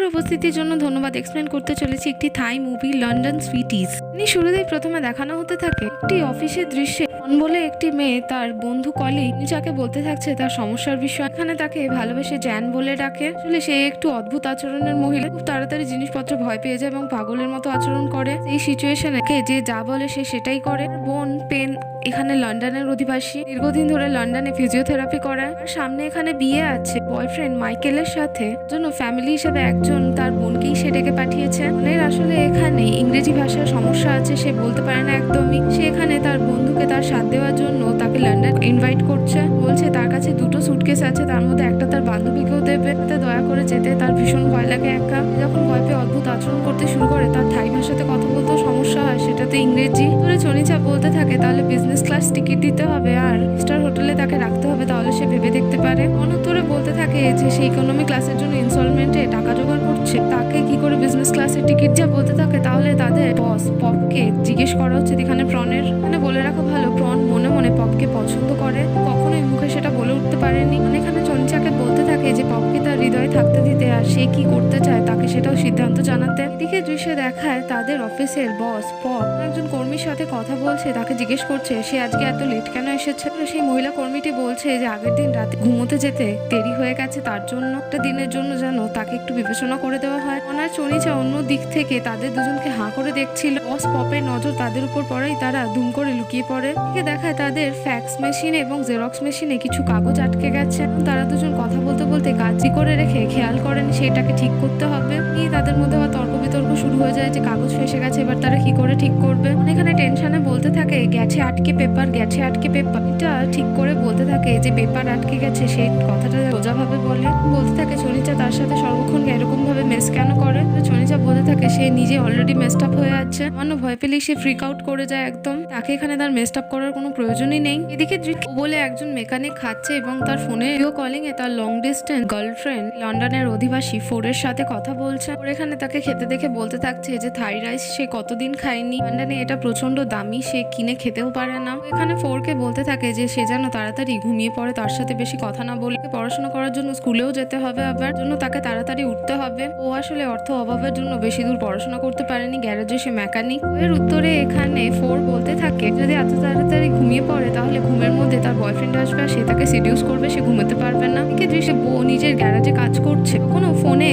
বন্ধুর উপস্থিতির জন্য ধন্যবাদ। এক্সপ্লেন করতে চলেছি একটি থাই মুভি লন্ডন সুইটিজ। শুরুতেই প্রথমে দেখানো হতে থাকে একটি অফিসের দৃশ্যে বলে একটি মেয়ে তার বন্ধু কলিগ যাকে বলতে থাকছে তার সমস্যার বিষয়। এখানে তাকে ভালোবেসে জ্যান বলে ডাকে। আসলে সে একটু অদ্ভুত আচরণের মহিলা, খুব তাড়াতাড়ি জিনিসপত্র ভয় পেয়ে যায় এবং পাগলের মতো আচরণ করে। এই সিচুয়েশনে যে যা বলে সে সেটাই করে। বোন পেন এখানে লন্ডনের অধিবাসী, দীর্ঘদিন ধরে লন্ডনে ফিজিওথেরাপি করা। আর সামনে এখানে বিয়ে আছে বয়ফ্রেন্ড মাইকেলের সাথে, জন্য ফ্যামিলি হিসেবে একজন তার বোনকেই সে ডেকে পাঠিয়েছে। বোনের আসলে এখানে ইংরেজি ভাষার সমস্যা আছে, সে বলতে পারে না একদমই। সে এখানে তার বন্ধুকে তার সাথ দেওয়ার জন্য তাকে লন্ডন ইনভাইট করছে। বলছে তার কাছে 2টো সুটকেস আছে, তার মধ্যে একটা তার বান্ধবীকেও দেবে, তাতে দয়া করে যেতে। তার ভীষণ ভয় লাগে একা। যখন ভয় পেয়ে অদ্ভুত আচরণ করতে শুরু করে, তার থাই ভাষাতে কথা বলতেও সমস্যা হয়, সেটাতে ইংরেজি। ধরে চনিচা বলতে থাকে তাহলে বিজনেস ক্লাস টিকিট দিতে হবে আর স্টার হোটেলে তাকে রাখতে হবে, তাহলে সে ভেবে দেখতে পারে। অনুত্তরে বলতে থাকে যে সে ইকোনমি ক্লাসের জন্য ইনস্টলমেন্টে টাকা জোগাড় করছে, তাকে কি করে বিজনেস ক্লাসের টিকিট যা বলতে থাকে তাহলে তাদের বস পপকে জিজ্ঞেস করা হচ্ছে এখানে প্রনের। মানে বলে রাখা ভালো, প্রন মনে মনে পপকে পছন্দ করে, কখনোই মুখে সেটা বলে উঠতে পারেনি। মানে এখানে চনিচাকে বলতে থাকে যে পপকে তার হৃদয়ে থাকতে দিতে আর সে কি করতে চায় তাকে সেটাও সিদ্ধান্ত জানাতে। এদিকে দৃশ্যে দেখায় তাদের অফিসের বস পপ একজন কর্মীর সাথে কথা বলছে, তাকে জিজ্ঞেস করছে সে আজকে এত লেট কেন এসেছে। সেই মহিলা কর্মীটি বলছে যে আগের দিন রাতে ঘুমোতে যেতে দেরি হয়ে গেছে, তার জন্য একটা দিনের জন্য যেন তাকে একটু বিবেচনা করে দেওয়া হয়। ওনার চনিচা অন্য দিক থেকে তাদের দুজনকে হাঁ করে দেখছিল। বস পপের নজর তাদের উপর পড়াই তারা দুম করে লুকিয়ে পড়ে। দেখায় তাদের ফ্যাক্স মেশিন এবং জেরক্স মেশিনে কিছু কাগজ আটকে গেছে। তারা দুজন কথা বলতে বলতে কাজই করে রেখে খেয়াল করেন সেটাকে ঠিক করতে হবে। তাদের মধ্যে আবার তর্ক বিতর্ক শুরু হয়ে যায় যে কাগজ ফেসে গেছে, এবার তারা কি করে ঠিক করবে। এখানে টেনশনে বলতে থাকে গেছে আটকে পেপার, গেছে আটকে পেপার। এটা ঠিক করে বলতে থাকে যে পেপার আটকে গেছে, সেই কথাটা সোজাভাবে বলতে থাকে চনিচা তার সাথে সর্বক্ষণ এরকম ভাবে মেস কেন করে। চনিচা বলতে থাকে সে নিজে অলরেডি মেসড আপ হয়ে আছে, সামান্য ভয় পেলেই সে ফ্রিক আউট করে যায় একদম। তাকে এখানে তার মেসড আপ করার কোনো প্রয়োজনই নেই। এদিকে বলে একজন মেকানিক খাচ্ছে এবং তার ফোনে ভিডিও কলিং এ তার লং ডিস্টেন্স গার্লফ্রেন্ড লন্ডনের অধিবাসী ফোরের সাথে কথা বলছে। ওর এখানে তাকে খেতে দেখে বলতে থাকছে যে থাই রাইস সে কতদিন খায়নি, লন্ডনে এটা প্রচন্ড দামি, সে কিনে খেতেও পারে না। এখানে ফোরকে বলতে থাকে যে সে যেন তাড়াতাড়ি ঘুমিয়ে পড়ে, তার সাথে বেশি কথা না বলে। পড়াশোনা করার জন্য স্কুলেও যেতে হবে, আবার জন্য তাকে তাড়াতাড়ি উঠতে হবে। ও আসলে অর্থ অভাবের জন্য বেশি দূর পড়াশোনা করতে পারেনি, গ্যারেজে সে মেকানিক। এর উত্তরে এখানে ফোর বলতে থাকে যদি এত তাড়াতাড়ি ঘুমিয়ে পড়ে তাহলে ঘুমের মধ্যে তার বয়ফ্রেন্ড আসবে আর সে তাকে সিডিউস করবে, সে ঘুমাতে পারবে না। সে নিজের গ্যারেজে কাজ করছে, কোনো ফোনে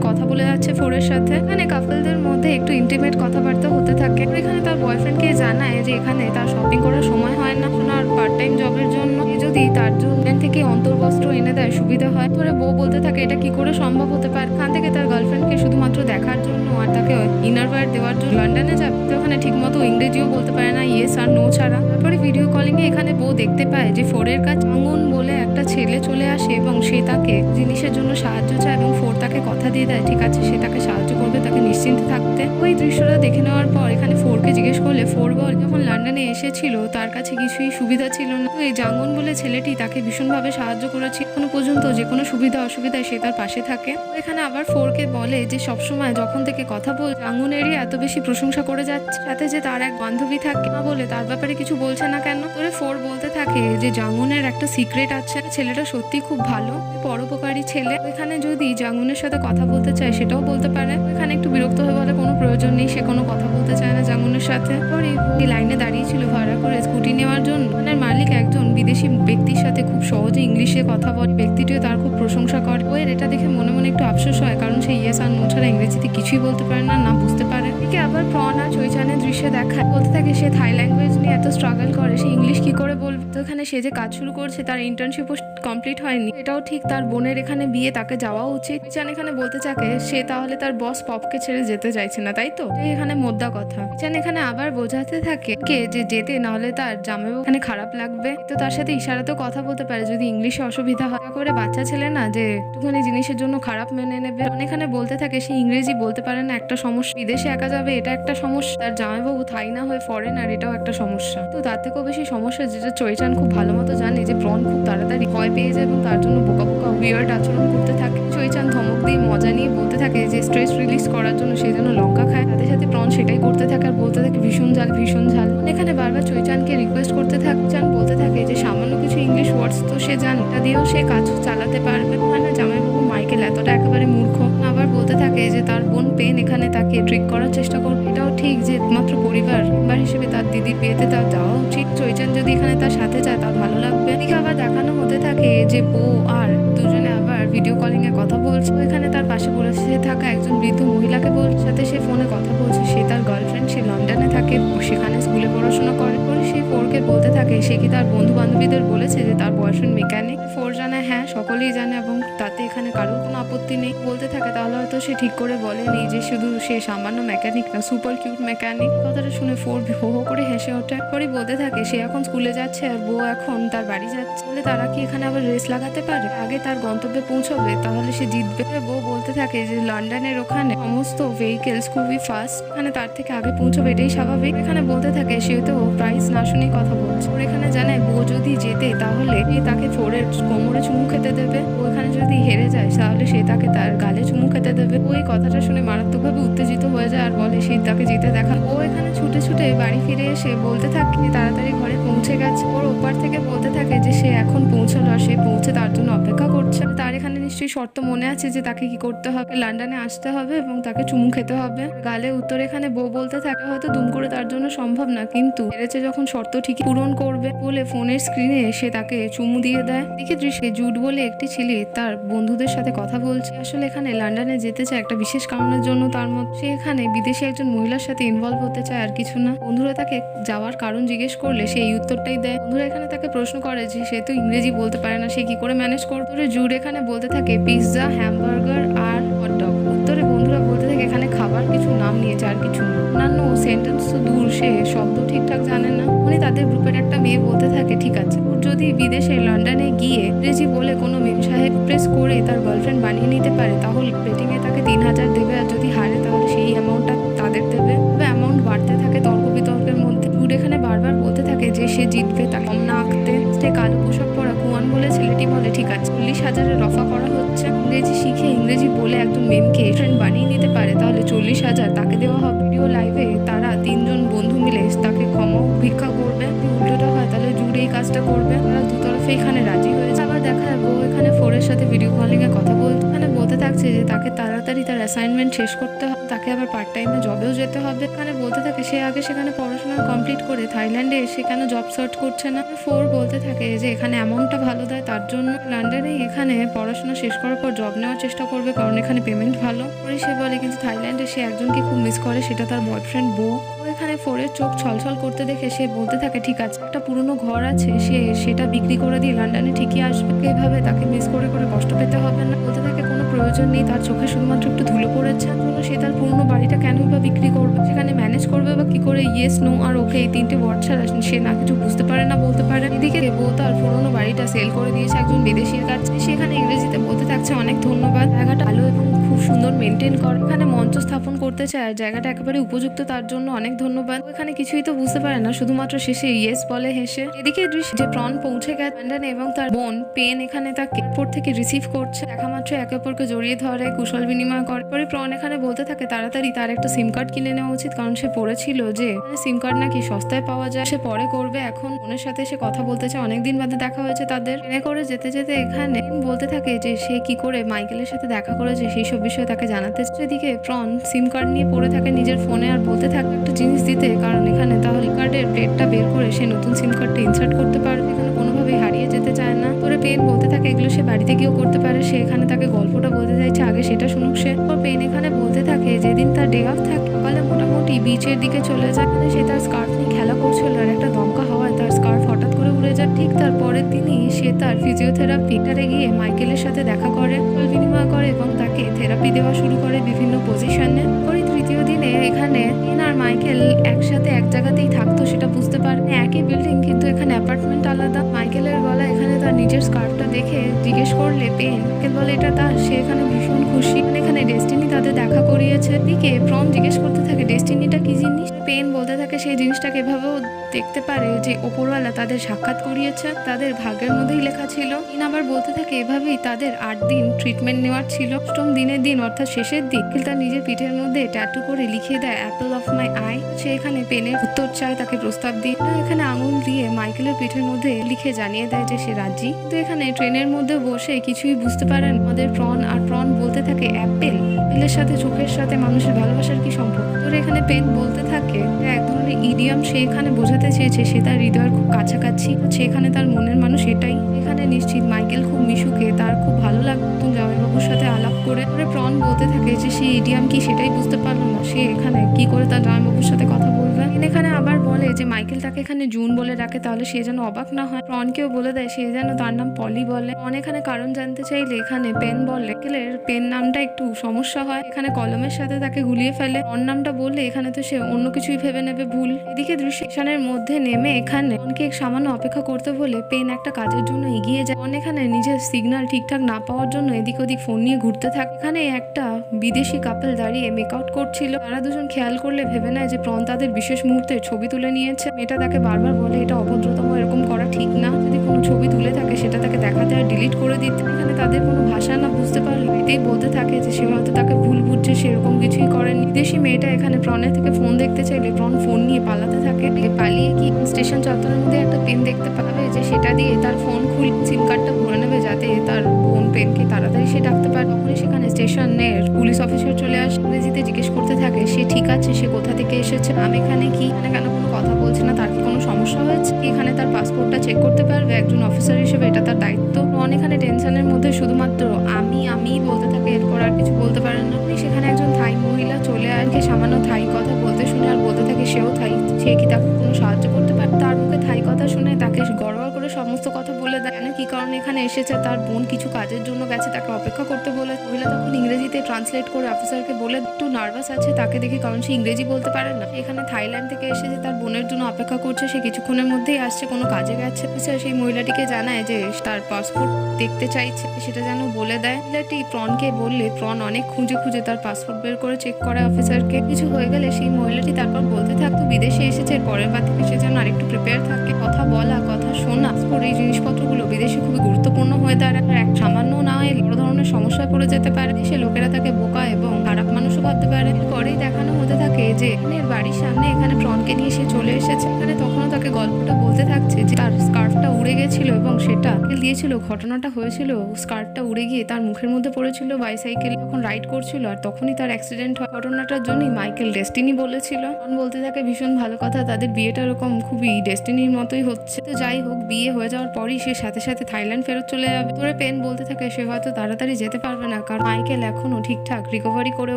কথা বলে যাচ্ছে ফোরের সাথে। এখানে কাপলদের মধ্যে একটু ইন্টিমেট কথাবার্তা হতে থাকে। এখানে তার বয়ফ্রেন্ডকে জানায় যে এখানে তার শপিং করার সময় হয় না, আর পার্ট টাইম জবের জন্য যদি তার জন্য থেকে অন্তর্বস্ত্র এনে দেয় সুবিধা হয়। ধরে বউ বলতে থাকে এটা কি করে সম্ভব হতে পারে। এখান থেকে তার গার্লফ্রেন্ডকে শুধুমাত্র দেখার জন্য আর তাকে ইনার ওয়্যার দেওয়ার জন্য লন্ডনে যাবে, তো ওখানে ঠিক মতো ইংরেজিও বলতে পারে না, ইয়েস আর নো ছাড়া। তারপরে ভিডিও কলিং এ এখানে বউ দেখতে পায় যে ফোরের কাছে আঙ্গুন বলে একটা ছেলে চলে আসে এবং সে তাকে জিনিসের জন্য সাহায্য চায় এবং ফোর তাকে কথা দিয়ে দেয় ঠিক আছে সে তাকে সাহায্য করবে, তাকে নিশ্চিন্তে থাকতে। ওই দৃশ্যটা দেখে নেওয়ার পর এখানে ফোরকে জিজ্ঞেস করলে ফোর বল যখন লন্ডনে এসেছিল তার কাছে কিছুই সুবিধা ছিল না, তো এই জাঙ্গুন বলে ছেলেটি তাকে ভীষণভাবে সাহায্য করেছে, এখনো পর্যন্ত যে কোনো সুবিধা অসুবিধায় সে তার পাশে থাকে। এখানে আবার ফোরকে বলে যে সবসময় যখন থেকে কথা বল জাঙ্গুনেরই এত বেশি প্রশংসা করে যাচ্ছে, সাথে যে তার এক বান্ধবী থাকে না বলে তার ব্যাপারে কিছু বলছে না কেন। তোরে ফোর বলতে থাকে যে জাঙ্গুনের একটা সিক্রেট আছে, ছেলেটা সত্যি খুব ভালো, পরোপকারী ছেলে। এখানে যদি জাঙ্গুনের সাথে কথা বলতে চায় সেটাও বলতে পারে। এখানে একটু বিরক্ত হয়ে বলে কোনো প্রয়োজন নেই, সে কোনো কথা বলতে চায় না জাঙ্গুনের সাথে। পরে লাইনে দাঁড়িয়েছিল ভাড়া করে স্কুটি নেওয়ার জন্য, মালিক একজন বিদেশি ব্যক্তির সাথে খুব সহজে ইংলিশে কথা বলে, ব্যক্তিটিও তার খুব প্রশংসা করে। ওর এটা দেখে মনে মনে একটু আফসোস হয় কারণ সে ইয়েস আর নো ছাড়া ইংরেজিতে কিছুই বলতে পারে না, না বুঝতে পারে। এদিকে আবার প্রন আর চৈচানের দৃশ্যে দেখায় বলতে থাকে সে থাই ল্যাঙ্গুয়েজ নিয়ে এত স্ট্রাগল করে, সে ইংলিশ কি করে বলবে। তো এখানে সে যে কাজ শুরু করছে তার ইন্টার্নশিপও কমপ্লিট হয়নি, এটাও ঠিক। তার বোনের এখানে বিয়ে, তাকে যাওয়া উচিত। চৈচান এখানে বলতে থাকে সে তাহলে তার বস পপকে ছেড়ে যেতে চাইছে না, তাই তো এখানে মোদ্দা কথা। চৈচান এখানে আবার বোঝাতে থাকে যে যেতে না হলে তার জামাইবাবু এখানে খারাপ লাগবে, তো তার সাথে ইশারাতেও কথা বলতে পারে যদি ইংলিশে অসুবিধা হয়, করে বাচ্চা ছেলে না যে একটুখানি জিনিসের জন্য খারাপ মেনে নেবে। এখানে বলতে থাকে সে ইংরেজি বলতে পারে না, একটা সমস্যা, বিদেশে একা যাবে এটা একটা সমস্যা, তার জামাইবাবু থাই না হয়ে ফরেনার এটাও একটা সমস্যা। তো তার থেকেও বেশি সমস্যা যেটা চৈচান খুব ভালো মতো জানে যে প্রন খুব তাড়াতাড়ি ভয় পেয়ে যায় এবং তার জন্য বোকা বোকা উইয়ার্ড আচরণ করতে থাকে। চৈচান ধমক দিয়ে মজা নিয়ে বলতে থাকে যে স্ট্রেস রিলিজ করার জন্য সে যেন লঙ্কা খায়, সাথে সাথে প্রন সেটাই করতে থাকে আর বলতে থাকে ভীষণ ঝাল ভীষণ ঝাল। এখানে বারবার চৈচানকে রিকোয়েস্ট করতে থাকে, চান বলতে থাকে যে সামান্য কিছু ইংলিশ ওয়ার্ডস তো সে জানে, তা দিয়েও সে কাজ চালাতে পারবে। মানে জামাইবাবু মাইকেল মাইকেল এতটা একেবারে মূর্খ। আবার বলতে থাকে যে তার বোন পেন এখানে তাকে ট্রিক করার চেষ্টা করবে। এটাও ঠিক যে মাত্র পরিবার হিসেবে তার দিদির বিয়েতে তার যাওয়া উচিত। চৈচান যদি এখানে তার সাথে যায় তার ভালো লাগবে। এদিকে আবার দেখানো হতে থাকে যে বউ আর দুজনে আবার ভিডিও কলিং এ কথা বলছে। এখানে তার পাশে বসে থাকা একজন বৃদ্ধ মহিলাকে বলছে, সাথে সে ফোনে কথা বলছে। সে তার গার্লফ্রেন্ড, সে লন্ডনে থাকে, সেখানে স্কুলে পড়াশোনা করে। পরে সে ফোরকে বলতে থাকে সে কি তার বন্ধু বান্ধবীদের বলেছে যে তার বয়ফ্রেন্ড মেকানিক। ফোর জানে হ্যাঁ, সকলেই জানে এবং তাতে এখানে কারোর কোনো আপত্তি নেই। বলতে থাকে তাহলে হয়তো সে ঠিক করে বলেনি যে শুধু সে সামান্য মেকানিক না, সুপার কিউট মেকানিক। কথাটা শুনে ফোর হো হো করে হেসে ওঠে। পরে বলতে থাকে সে এখন স্কুলে যাচ্ছে আর বউ এখন তার বাড়ি যাচ্ছে, বলে তারা কি এখানে আবার রেস লাগাতে পারে? আগে তার গন্তব্যে পৌঁছবে তাহলে সে জিতবে। বউ বলতে থাকে যে লন্ডনের ওখানে সমস্ত ভেহিকেলস খুবই ফাস্ট, এখানে তার থেকে আগে পৌঁছবে, এটাই স্বাভাবিক। এখানে বলতে থাকে সে তো প্রাইস না শুনেই কথা বলছে। ওর এখানে জানে বউ যদি জেতে তাহলে তাকে ফোরের কোমরে চুমু খেতে দেবে, ও এখানে যদি হেরে যায় তাহলে সে তাকে তার গালে চুমু খেতে দেবে। ওই কথাটা শুনে মারাত্মকভাবে উত্তেজিত হয়ে যায় আর বলে সে তাকে জিতে দেখা। ও এখানে ছুটে ছুটে বাড়ি ফিরে এসে বলতে থাকে তাড়াতাড়ি ঘরে পৌঁছে গেছে। ওর ওপার থেকে বলতে থাকে যে সে এখন পৌঁছালো আর সে পৌঁছে তার জন্য অপেক্ষা করছে। তার এখানে নিশ্চয়ই শর্ত মনে আছে যে তাকে কি করতে হবে, লন্ডনে আসতে হবে এবং তাকে চুমু খেতে হবে গালে। উত্তর এখানে বউ বলতে থাকে হয়তো দুম করে তার জন্য সম্ভব না, কিন্তু হেরেছে যখন শর্ত ঠিকই পূরণ করবে, বলে ফোনের স্ক্রিনে সে তাকে চুমু দিয়ে দেয়। দিকে দৃশ্যে জুড বলে একটি ছেলে তার বন্ধুদের সাথে কথা বলছে। আসলে এখানে লন্ডনে যেতে চায় একটা বিশেষ কারণের জন্য। তার মধ্যে সে এখানে বিদেশি একজন মহিলার সাথে ইনভলভ হতে চায়, আর কিছু না। বন্ধুরা তাকে যাওয়ার কারণ জিজ্ঞেস করলে সে এই উত্তরটাই দেয়। বন্ধুরা এখানে তাকে প্রশ্ন করে যে সে তো ইংরেজি বলতে পারে না, সে কি করে ম্যানেজ করবে। জুড এখানে বলতে থাকে পিৎজা, হ্যামবার্গার আর হটডগ। উত্তরে বন্ধুরা বলতে থাকে এখানে খাবার কিছু নাম নিয়েছে আর কিছু না, অন্যান্য সেন্টেন্স তো দূর, সে শব্দ ঠিকঠাক জানে না। উনি তাদের গ্রুপের একটা মেয়ে বলতে থাকে ঠিক আছে, যদি বিদেশে লন্ডনে গিয়ে ইংরেজি বলে কোনো মেম সাহেব প্রেস করে তার গার্লফ্রেন্ড বানিয়ে নিতে পারে তাহলে বেটিং এ তাকে 3000 দেবে, আর যদি হারে তাহলে সেই অ্যামাউন্টটা তাদের দেবে। তবে অ্যামাউন্ট বাড়তে থাকে তর্ক বিতর্কের মধ্যে। জুড এখানে বারবার বলতে থাকে যে সে জিতবে, তা কম না আঁকতে। সে কালো পোশাক পরা কুয়ান বলে ছেলেটি বলে ঠিক আছে, 40,000-এর অফার করা হচ্ছে। ইংরেজি শিখে ইংরেজি বলে একজন মেমকে ফ্রেন্ড বানিয়ে নিতে পারে তাহলে 40,000 তাকে দেওয়া হবে। ভিডিও লাইভে তারা 3 জন বন্ধু মিলে তাকে ক্ষমা ভিক্ষা করবে। উল্টোটা হয় তাহলে জুড এই কাজটা করবে। তারা দুতরফে এখানে রাজি হয়েছে। আবার দেখা যায় বউ এখানে ফোরের সাথে ভিডিও কলিং এ কথা বলতে। এখানে বলতে থাকছে যে তাকে তাড়াতাড়ি তার অ্যাসাইনমেন্ট শেষ করতে হবে, তাকে আবার পার্ট টাইমে জবেও যেতে হবে। এখানে বলতে থাকে সে আগে সেখানে পড়াশোনা কমপ্লিট করে থাইল্যান্ডে এসে কেন জব সার্চ করছে না। ফোর বলতে থাকে যে এখানে অ্যামাউন্টটা ভালো দেয় তার জন্য লন্ডনে এখানে পড়াশোনা শেষ করার পর জব নেওয়ার চেষ্টা করবে, কারণ এখানে পেমেন্ট ভালো। পরে সে বলে কিন্তু থাইল্যান্ডে সে একজনকে খুব মিস করে, সেটা তার বয়ফ্রেন্ড বউ। এখানে ফোরের চোখ ছলছল করতে দেখে সে বলতে থাকে ঠিক আছে, একটা পুরনো ঘর আছে, সে সেটা বিক্রি করে দিয়ে লন্ডনে ঠিকই আসবে। এভাবে তাকে মিস করে করে কষ্ট পেতে হবে না। বলতে থাকে কোনো প্রয়োজন নেই, তার চোখে শুধুমাত্র একটু ধুলো পড়েছে, জন্য সে তার পুরনো বাড়িটা কেনই বা বিক্রি করবে, সেখানে ম্যানেজ করবে বা কি করে। ইয়েস, নো আর ওকে এই 3টে ওয়ার্ড ছাড়া সে না কিছু বুঝতে পারে না বলতে পারে। এদিকে বউ তার পুরনো বাড়িটা সেল করে দিয়েছে একজন বিদেশির কাছে। সেখানে ইংরেজিতে বলতে থাকছে অনেক ধন্যবাদ, জায়গাটা ভালো এবং খুব সুন্দর মেনটেন করে। এখানে মঞ্চ স্থাপন করতে চায়, জায়গাটা একেবারে উপযুক্ত, তার জন্য অনেক ধন্যবাদ। এখানে কিছুই তো বুঝতে পারে না, শুধুমাত্র শেষে ইয়েস বলে হেসে। এদিকে দৃশ্য যে প্রন পৌঁছে গেছে লন্ডনে এবং তার বোন পেন এখানে তাকে এয়ারপোর্ট থেকে রিসিভ করছে। দেখা মাত্র একে অপরকে জড়িয়ে ধরে, কুশল বিনিময় করে। পরে প্রন এখানে বলতে থাকে তাড়াতাড়ি তার একটা সিম কার্ড কিনে নেওয়া উচিত, কারণ সে পড়েছিল যে সিম কার্ড নাকি সস্তায় পাওয়া যায়। সে পরে করবে, এখন বোনের সাথে সে কথা বলতে চায়, অনেকদিন বাদে দেখা হয়েছে তাদের। ট্রেনে করে যেতে যেতে এখানে বলতে থাকে যে সে কি করে মাইকেলের সাথে দেখা করেছে সেই সব বিষয়ে তাকে জানাতে। এদিকে প্রন সিম কার্ড নিয়ে পড়ে থাকে নিজের ফোনে আর বলতে থাকে একটা জিনিস দিতে, কারণ এখানে তাহলে কার্ডের প্লেটটা বের করে সে নতুন সিম কার্ডটা ইনসার্ট করতে পারবে, এখানে কোনোভাবেই হারিয়ে যেতে চায় না। পরে পেন বলতে থাকে এগুলো সে বাড়িতে গিয়েও করতে পারে, সে এখানে তাকে গল্পটা বলতে চাইছে, আগে সেটা শুনুক সে। পেন এখানে বলতে থাকে যেদিন তার ডে অফ থাকে সকালে মোটামুটি বিচের দিকে চলে যায়। সে তার স্কার্ফ নিয়ে খেলা করছিল আর একটা দমকা হওয়ায় তার স্কার্ফ হঠাৎ করে উড়ে যায়। ঠিক তার পরের দিনই সে তার ফিজিওথেরাপিটারে গিয়ে মাইকেলের সাথে দেখা করে, বিনিময় করে এবং তাকে থেরাপি দেওয়া শুরু করে বিভিন্ন পজিশনে। পরে তৃতীয় দিনে এখানে পেন আর মাইকেল একসাথে এক জায়গাতেই থাকতো, সেটা বুঝতে পারে একই বিল্ডিং কিন্তু এখানে অ্যাপার্টমেন্ট আলাদা। মাইকেলের গলা এখানে তার নিজের স্কার্ফটা দেখে জিজ্ঞেস করলে পেন বলে এটা তার, সে এখানে ভীষণ খুশি, এখানে ডেস্টিনি তাদের দেখা করিয়েছে। দিকে প্রন জিজ্ঞেস করতে থাকে ডেস্টিনিটা কি জিনিস। পেন বলতে থাকে সেই জিনিসটাকে এভাবেও দেখতে পারে যে ওপরওয়ালা তাদের সাক্ষাৎ করিয়েছে, তাদের ভাগ্যের মধ্যেই লেখা ছিল। ইন আবার বলতে থাকে এভাবেই তাদের 8 দিন ট্রিটমেন্ট নেওয়ার ছিল। অষ্টম দিনের দিন অর্থাৎ শেষের দিন তার নিজের পিঠের মধ্যে ট্যাটু করে লিখিয়ে দেয় অ্যাপল অফ মাই আই। সে এখানে পেনের উত্তর চায়, তাকে প্রস্তাব দিয়ে এখানে আঙুল দিয়ে মাইকেলের পিঠের মধ্যে লিখে জানিয়ে দেয় যে সে রাজি। কিন্তু এখানে ট্রেনের মধ্যে বসে কিছুই বুঝতে পারেন আমাদের প্রন, আর প্রন বলতে থাকে অ্যাপেল, অ্যাপেলের সাথে চোখের সাথে মানুষের ভালোবাসার কি সম্পর্ক। তোর এখানে পেন বলতে থাকে এক ধরনের ইডিয়াম সে এখানে বোঝাতে চেয়েছে সে তার হৃদয়ের খুব কাছাকাছি, সেখানে তার মনের মানুষ এটাই। এখানে নিশ্চিত মাইকেল খুব মিশুকে, তার খুব ভালো লাগতো জামাইবাবুর সাথে আলাপ করে। প্রন বলতে থাকে যে সে ইডিয়াম কি সেটাই বুঝতে পারলো না, সে এখানে কি করে তার জামাইবাবুর সাথে কথা বলবে। এখানে আবার বলে যে মাইকেল তাকে এখানে জুন বলে ডাকে, তাহলে সে যেন অবাক না হয়। প্রনকেও বলে দেয় সে যেন তার নাম পলি বলে। এখানে কারণ জানতে চাইলে এখানে পেন বলে মাইকেলের পেন নামটা একটু সমস্যা হয়, এখানে কলমের সাথে তাকে গুলিয়ে ফেলে। প্রন নামটা বললে এখানে তো সে অন্য কিছুই ভেবে নেবে ভুল। এদিকে স্টেশনের মধ্যে নেমে এখানে প্রনকে সামান্য অপেক্ষা করতে বলে পেন একটা কাজের জন্য এগিয়ে যায়। এখানে নিজের সিগন্যাল ঠিকঠাক না পাওয়ার জন্য এদিক ওদিক ফোন নিয়ে ঘুরতে থাকে। এখানে একটা বিদেশি কাপল দাঁড়িয়ে মেকআউট করছিল, তারা দুজন খেয়াল করলে ভেবে নেয় যে প্রন তাদের বিশেষ মুহূর্তে ছবি তুলে নিয়েছে। মেয়েটা তাকে বারবার বলে এটা অভদ্রতম, এরকম করা ঠিক না, যদি কোনো ছবি তুলে থাকে সেটা তাকে দেখাতে আর ডিলিট করে দিতে। এখানে তাদের কোনো ভাষা না বুঝতে পারলে এতেই বলতে থাকে যে সে হয়তো তাকে ভুল বুঝছে, সেরকম কিছুই করেনি। বিদেশি মেয়েটা এখানে প্রনের থেকে ফোন দেখতে চাইলে প্রন ফোন নিয়ে পালাতে থাকে। পালিয়ে কি স্টেশন চত্বরের মধ্যে একটা পেন দেখতে পাবে যে সেটা দিয়ে তার ফোন খুলে সিম কার্ডটা ভরে নেবে যাতে তার বোন পেনকে তাড়াতাড়ি সে ডাকতে পারে। তখনই সেখানে স্টেশনের পুলিশ অফিসার চলে আসে, ইংরেজিতে জিজ্ঞেস করতে থাকে সে ঠিক আছে, সে কোথা থেকে এসেছে, আমি এখানে কি, এখানে কেন কোনো কথা বলছে না, তার কি কোনো সমস্যা হয়েছে, এখানে তার পাসপোর্টটা চেক করতে পারবে একজন অফিসার হিসেবে, এটা তার দায়িত্ব। এখানে টেনশনের মধ্যে শুধুমাত্র আমি বলতে থাকে, এরপর আর কিছু বলতে পারেন না। সেখানে একজন থাই মহিলা চলে আসে, সামান্য থাই কথা বলতে শুনে আর বলতে থাকে সেও থাই, সে কি তাকে কোনো সাহায্য করতে পারে। তার মুখে থাই কথা শুনে তাকে গড়বড় করে সমস্ত কথা বলে দেয়, কি কারণে এখানে এসেছে, তার বোন কিছু কাজের জন্য গেছে, তাকে অপেক্ষা করতে বলে। মহিলা তখন ইংরেজিতে ট্রান্সলেট করে অফিসারকে বলে একটু নার্ভাস আছে তাকে দেখে, কারণ সে ইংরেজি বলতে পারে না। এখানে থাইল্যান্ড থেকে এসেছে, তার বোনের জন্য অপেক্ষা করছে, সে কিছুক্ষণের মধ্যেই আসছে, কোনো কাজে গেছে। সেই মহিলাটিকে জানায় যে তার পাসপোর্ট দেখতে চাইছে, সেটা যেন বলে দেয়। মহিলাটি প্রনকে বললে প্রন অনেক খুঁজে খুঁজে তার পাসপোর্ট বের করে চেক করে অফিসারকে। কিছু হয়ে গেলে সেই মহিলাটি তারপর বলতে থাকতো বিদেশে এসেছে, পরের বার থেকে সে যেন আরেকটু প্রিপেয়ার থাকে, কথা বলা, কথা শোনা, এই জিনিসপত্রগুলো বিদেশে খুবই গুরুত্বপূর্ণ হয়ে দাঁড়ায়। এক সামান্য না এলে বড় ধরনের সমস্যায় পড়ে যেতে পারে, সে লোকেরা তাকে বোকা এবং খারাপ মানুষও ভাবতে পারে। পরেই দেখানো হতে থাকে যে বাড়ির সামনে এখানে প্রনকে নিয়ে সে চলে এসেছে। এখানে তখনও তাকে গল্পটা বলতে থাকছে যে তার স্কার্ফটা উড়ে গেছিল এবং সেটা দিয়েছিল, ঘটনাটা হয়েছিল স্কার্ফটা উড়ে গিয়ে তার মুখের মধ্যে পড়েছিল বাইসাইকেল যখন রাইড করছিল, আর তখনই তার অ্যাক্সিডেন্ট হয়। ঘটনাটার জন্যই মাইকেল ডেস্টিনি বলেছিল। বলতে থাকে ভীষণ ভালো কথা, তাদের বিয়েটা এরকম খুবই ডেস্টিনির মতোই হচ্ছে। তো যাই হোক, বিয়ে হয়ে যাওয়ার পরই সে সাথে সাথে থাইল্যান্ড ফেরত চলে যাবে। তোরে পেন বলতে থাকে সে হয়তো তাড়াতাড়ি যেতে পারবে না, কারণ মাইকেল এখনো ঠিকঠাক রিকভারি করে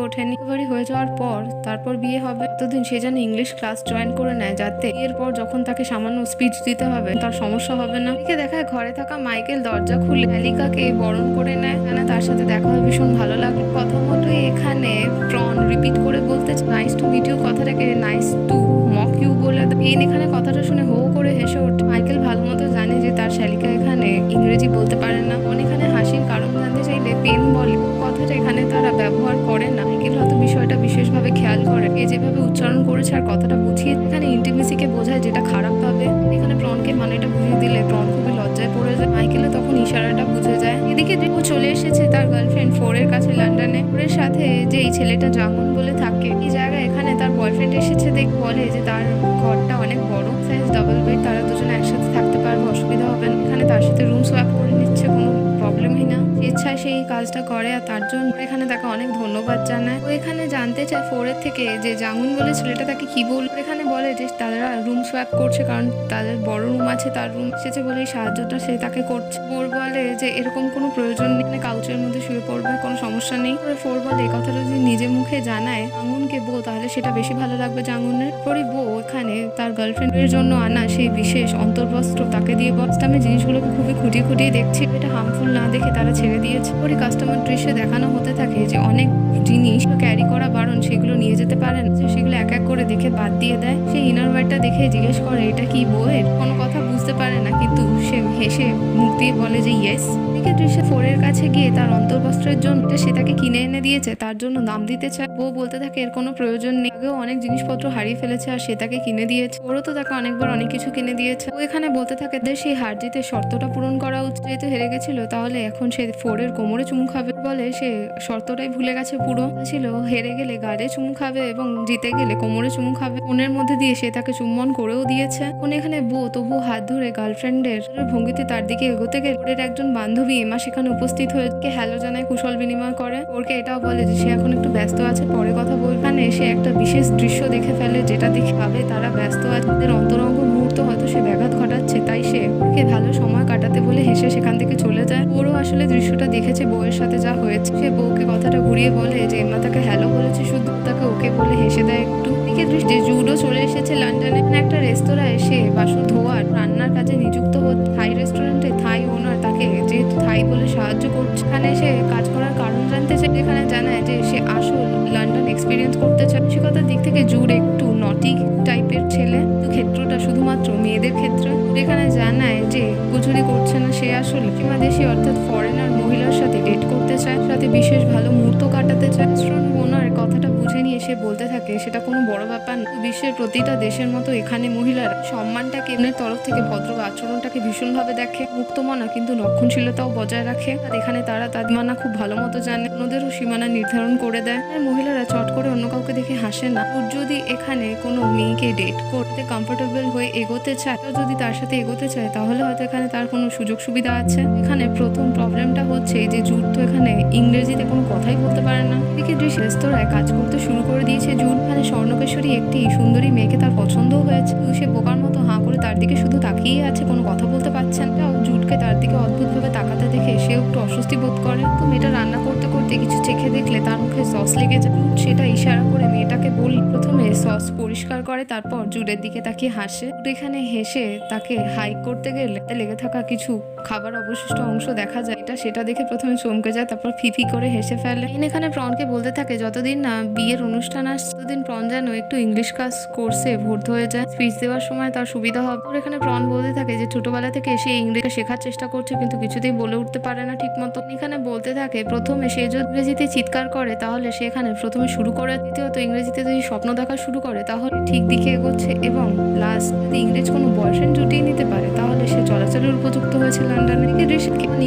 ওঠেনি। রিকভারি হয়ে যাওয়ার পর তারপর বিয়ে হবে, ততদিন সে যেন ইংলিশ ক্লাস জয়েন করে নেয়, যাতে এরপর যখন তাকে সামান্য স্পিচ দিতে হবে তার সমস্যা হবে না। একে দেখায় ঘরে থাকা মাইকেল দরজা খুলে অ্যালিকাকে বরণ করে নেয়, কেন তার সাথে দেখা হয় ভীষণ ভালো লাগে। কথা মতোই এখানে প্রন রিপিট করে বলতে নাইস টু মিট ইউ কথাটাকে নাইস টু মক ইউ বলে এখানে কথাটা শুনে হো করে হেসে ওঠে। মাইকেল ভালো মতো জানে যে তার শালিকা এখানে ইংরেজি বলতে পারে না। এখানে হাসির কারণ জানতে চাইলে পেন বলে কথাটা এখানে তারা ব্যবহার করে না। মাইকেল হয়তো বিষয়টা বিশেষভাবে খেয়াল করে, এ যেভাবে উচ্চারণ করেছে আর কথাটা বুঝিয়ে এখানে ইন্টিমেসিকে বোঝায়, যেটা খারাপ ভাবে। এখানে প্রনকে মানেটা বুঝিয়ে দিলে প্রন খুবই লজ্জায় পড়ে যায়। মাইকেলে তখন ইশারাটা বুঝে যায়। এদিকে ও চলে এসেছে তার গার্লফ্রেন্ড ফোরের কাছে লন্ডনে। ফোরের সাথে যে এই ছেলেটা জাঙ্গুন বলে থাকে, এই জায়গায় এখানে তার বয়ফ্রেন্ড এসেছে, বলে যে তার ঘরটা অনেক বড়, সাইজ ডাবল বেড, তারা দুজনে একসাথে থাকতে পারবে, অসুবিধা হবে না। এখানে তার সাথে রুম সোয়াপ করে নিচ্ছে, কোনো প্রবলেমই না, ইচ্ছায় সেই কাজটা করে। আর তার জন্য এখানে তাকে অনেক ধন্যবাদ জানায়। ও এখানে জানতে চায় ফোরের থেকে যে জাঙ্গুন বলে ছেলেটা তাকে কি বল। এখানে বলে যে তারা রুম সোয়াপ করছে, কারণ তাদের বড় রুম আছে, তার রুম এসেছে বলে এই সাহায্যটা সে তাকে করছে। ফোর বলে যে এরকম কোনো প্রয়োজন নেই, কাউচের মধ্যে শুয়ে পড়বে, কোনো সমস্যা নেই। ফোর বলে এই কথাটা যদি নিজে মুখে জানায় জাঙ্গুনকে বউ, তাহলে সেটা বেশি ভালো লাগবে জাঙ্গুনের। পরে বউ এখানে তার গার্লফ্রেন্ডের জন্য আনা সেই বিশেষ অন্তর্বস্ত্র তাকে দিয়ে আমি জিনিসগুলোকে খুবই খুঁটিয়ে খুঁটিয়ে দেখছি, এটা হার্মফুল না দেখে তারা ছেড়ে দিয়েছে। পরে কাস্টমার দৃশ্যে দেখানো হতে থাকে যে অনেক জিনিস ক্যারি করা বারণ, সেগুলো নিয়ে যেতে পারেন, সেগুলো এক এক করে দেখে বাদ দিয়ে দেয়। সেই ইনারওয়্যারটা দেখে জিজ্ঞেস করে এটা কি বউয়ের। কোনো কথা বুঝতে পারে না, কিন্তু সে হেসে মুখ দিয়ে বলে যে ইয়েস। এদিকে দৃশ্যে ফোরের কাছে গিয়ে তার অন্তর্বস্ত্রের জন্য সে তাকে কিনে এনে দিয়েছে, তার জন্য দাম দিতে চায়। বউ বলতে থাকে এর কোনো প্রয়োজন নেই, আগেও অনেক জিনিসপত্র হারিয়ে ফেলেছে আর সে তাকে কিনে দিয়েছে, ওরও তো তাকে অনেকবার অনেক কিছু কিনে দিয়েছে। ও এখানে বলতে থাকে যে সেই হার জিতে শর্তটা পূরণ করা উচিত, যেহেতু হেরে গেছিল তাহলে এখন সে ফোরের কোমরে চুমু খাবে। বলে সে শর্তটাই ভুলে গেছে, পুরো ছিল হেরে গেলে গাড়ে চুমু খাবে এবং জিতে গেলে কোমরে চুমু খাবে। ফোনের মধ্যে দিয়ে সে তাকে চুম্বন করেও দিয়েছে। ফোন এখানে বউ তবু হাত ধরে গার্লফ্রেন্ডের ভঙ্গিতে তার দিকে এগোতে গেলে ওর একজন বান্ধবী এমা সেখানে উপস্থিত হয়ে হ্যালো জানায়, কুশল বিনিময় করে। ওরকে এটাও বলে যে সে এখন একটু ব্যস্ত আছে, পরে কথা বলবে। এখানে সে একটা বিশেষ দৃশ্য দেখে ফেলে, যেটা দেখে ভাবে তারা ব্যস্ত আছে, তাদের অন্তরঙ্গ মুহূর্ত হয়তো সে ব্যাঘাত ঘটাচ্ছে, তাই সে ওকে ভালো সময় কাটাতে বলে হেসে সেখান থেকে চলে যায়। ওরও আসলে দৃশ্যটা দেখেছে বউয়ের সাথে যা হয়েছে। সে বউকে কথাটা ঘুরিয়ে বলে যে এমা তাকে হ্যালো বলেছে, শুধু তাকে ওকে বলে হেসে দেয় একটু। এদিকে দৃষ্টি জুডও চলে এসেছে লন্ডনে। একটা রেস্তোরাঁয় এসে বাসন ধোয়ার রান্নার কাজে নিযুক্ত হচ্ছে। থাই রেস্টুরেন্টে থাই ওনার তাকে যেহেতু থাই বলে সাহায্য করছে, এখানে সে কাজ করার কারণ জানতে চায়। এখানে জানায় যে সে আসল লন্ডন এক্সপিরিয়েন্স করতে চায়। মানসিকতার দিক থেকে জুড একটু নটি টাইপের ছেলে, ক্ষেত্রটা শুধুমাত্র মেয়েদের ক্ষেত্রে। এখানে জানায় যে গুজুরি করছে না, সে আসলে সীমাদেশী অর্থাৎ ফরেনার মহিলার সাথে ডেট করতে চায়, সাথে বিশেষ ভালো মুহূর্ত কাটাতে চায়। রেস্টুরেন্ট ওনার কথাটা বুঝে নিয়ে সে বলতে থাকে সেটা কোনো বড় ব্যাপার না, বিশ্বের প্রতিটা দেশের মতো এখানে মহিলারা সম্মানটাকে এমনের তরফ থেকে ভদ্র আচরণটাকে ভীষণভাবে দেখে, মুক্তমনা কিন্তু রক্ষণশীলতাও বজায় রাখে। আর এখানে তারা তাদের মানা খুব ভালো মতো জানে, অন্যদেরও সীমানা নির্ধারণ করে দেয়। আর মহিলারা চট করে অন্য কাউকে দেখে হাসে না। যদি এখানে কোনো মেয়েকে ডেট করতে কমফোর্টেবল হয়ে এগোতে চায়, যদি তার সাথে এগোতে চায়, তাহলে হয়তো এখানে তার কোনো সুযোগ সুবিধা আছে। এখানে প্রথম প্রবলেমটা হচ্ছে যে জুড তো এখানে ইংরেজিতে কোনো কথাই বলতে পারে না। এদিকে দৃশ্য রেস্তোরাঁয় কাজ করতে শুরু করে দিয়েছে জুড। এখানে স্বর্ণকেশ্বরী একটি সুন্দরী মেয়েকে তার পছন্দও হয়েছে, সে বোকার মতো হাঁ করে তার দিকে শুধু তাকিয়ে আছে, কোনো কথা বলতে পারছে না। জুডকে তার দিকে অদ্ভুতভাবে তাকাতে দেখে সেও একটু অস্বস্তি বোধ করে। তো মেয়েটা রান্না করতে করতে কিছু চেখে দেখলে তার মুখে সস লেগে যায়। সেটা ইশারা করে মেয়েটাকে বলি প্রথমে সস পরিষ্কার করে, তারপর জুডের দিকে তাকিয়ে হাসে। এখানে হেসে তাকে হাইক করতে গেলে লেগে থাকা কিছু খাবার অবশিষ্ট অংশ দেখা যায়, এটা সেটা দেখে প্রথমে চমকে যায়, তারপর ফিফি করে হেসে ফেলে। এখানে প্রনকে বলতে থাকে যতদিন না বিয়ের অনুষ্ঠান আসছে ততদিন প্রন যেন একটু ইংলিশ ক্লাস কোর্সে ভর্তি হয়ে যায়, স্পিচ দেওয়ার সময় তার সুবিধা হবে। ওর এখানে প্রন বলতে থাকে যে ছোটবেলা থেকে এসে ইংরেজি শেখার চেষ্টা করছে, কিন্তু কিছুতেই বলে উঠতে পারে না ঠিক মতো। এখানে বলতে থাকে প্রথমে সে যদি ইংরেজিতে চিৎকার করে তাহলে সে এখানে প্রথমে শুরু করে, দ্বিতীয়ত ইংরেজিতে যদি স্বপ্ন দেখা শুরু করে তাহলে ঠিক দিকে এগোচ্ছে, এবং লাস্ট যদি ইংরেজ কোনো বয়ফ্রেন্ড জুটিয়ে নিতে পারে তাহলে সে চলাচলের উপযুক্ত হয়েছে লন্ডনে।